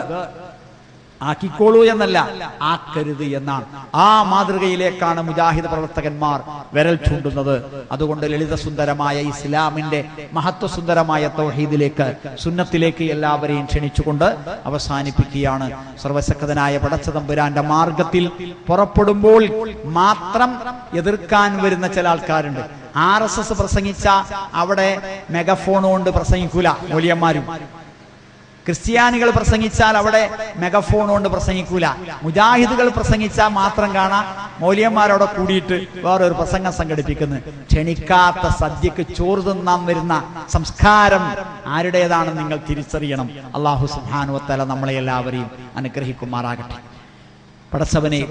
ആക്കിക്കോളൂ എന്നല്ല, ആക്കരുത് എന്നാണ്. ആ മാതൃകയിലേക്കാണ് മുജാഹിദ് പ്രവർത്തകന്മാർ വിരൽ ചൂണ്ടുന്നത്. അതുകൊണ്ട് ലളിതസുന്ദരമായ ഇസ്ലാമിന്റെ മഹത്വസുന്ദരമായ തൗഹീദിലേക്ക്, സുന്നത്തിലേക്ക് എല്ലാവരെയും ക്ഷണിച്ചുകൊണ്ട് അവസാനിപ്പിക്കുകയാണ്. സർവശക്തനായ പടച്ചതമ്പുരാന്റെ മാർഗത്തിൽ പുറപ്പെടുമ്പോൾ മാത്രം എതിർക്കാൻ വരുന്ന ചില ആൾക്കാരുണ്ട്. RSS പ്രസംഗിച്ച അവിടെ മെഗഫോൺ കൊണ്ട് പ്രസംഗിക്കൂല മൗലവിമാരും. ക്രിസ്ത്യാനികൾ പ്രസംഗിച്ചാൽ അവിടെ മെഗഫോൺ കൊണ്ട് പ്രസംഗിക്കൂല. മുജാഹിദുകൾ പ്രസംഗിച്ചാൽ മാത്രം കാണാം മൗലവിമാരോടെ കൂടിയിട്ട് വേറൊരു പ്രസംഗം സംഘടിപ്പിക്കുന്നു. ക്ഷണിക്കാത്ത സദ്യക്ക് ചോറ് തിന്നാൻ വരുന്ന സംസ്കാരം ആരുടേതാണെന്ന് നിങ്ങൾ തിരിച്ചറിയണം. അല്ലാഹു സുബ്ഹാനഹു വ തആല നമ്മളെ എല്ലാവരെയും അനുഗ്രഹിക്കുമാറാകട്ടെ. പടച്ചവനെ,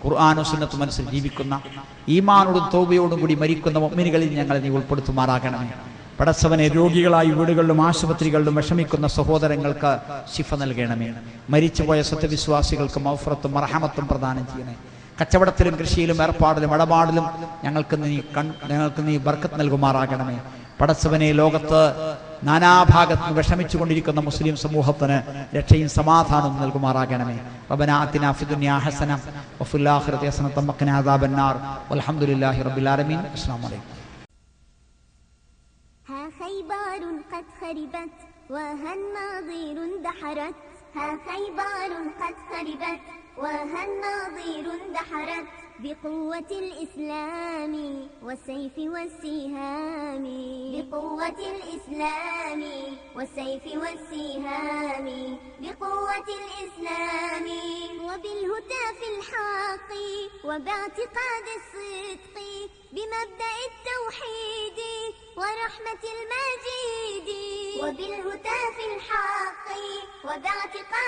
ഖുർആനും സുന്നത്തും അനുസരിച്ച് ജീവിക്കുന്ന, ഈമാനോടും തൗബയോടും കൂടി മരിക്കുന്ന മുഅ്മിനുകളിൽ ഞങ്ങളെ നീ ഉൾപ്പെടുത്തുമാറാകണമേ. പടച്ചവനെ, രോഗികളായി വീടുകളിലും ആശുപത്രികളിലും വിഷമിക്കുന്ന സഹോദരങ്ങൾക്ക് ശിഫ നൽകണമേ. മരിച്ചുപോയ സത്യവിശ്വാസികൾക്ക് മഗ്ഫിറത്തും മർഹമത്തും പ്രദാനം ചെയ്യണേ. കച്ചവടത്തിലും കൃഷിയിലും ഏർപ്പാടിലും ഇടപാടിലും ഞങ്ങൾക്ക് നീ ബർക്കത്ത് നൽകുമാറാകണമേ. പടച്ചവനെ, ലോകത്ത് നാനാഭാഗത്ത് വിഷമിച്ചുകൊണ്ടിരിക്കുന്ന മുസ്ലിം സമൂഹത്തിന് രക്ഷയും സമാധാനവും നൽകുമാറാകണമേ. റബ്ബനാ ആതിനാ ഫിദ്ദുനിയാ ഹസന വഫിൽ ആഖിറതി ഹസനത വഖിനാ അദാബന്നാർ വൽഹംദുലില്ലാഹി റബ്ബിൽ ആലമീൻ. അസ്സലാമു അലൈക്കും. ها خيبر قد خربت وها الناظر اندحرت. ها خيبر قد خربت وها الناظر اندحرت. بقوة الإسلام والسيف والسهام. بقوة الإسلام والسيف والسهام. بقوة الإسلام وبالهتاف الحق وباعتقاد الصدق. بمبدأ التوحيد ورحمة المجيد. وبالهتاف الحق وباعتقاد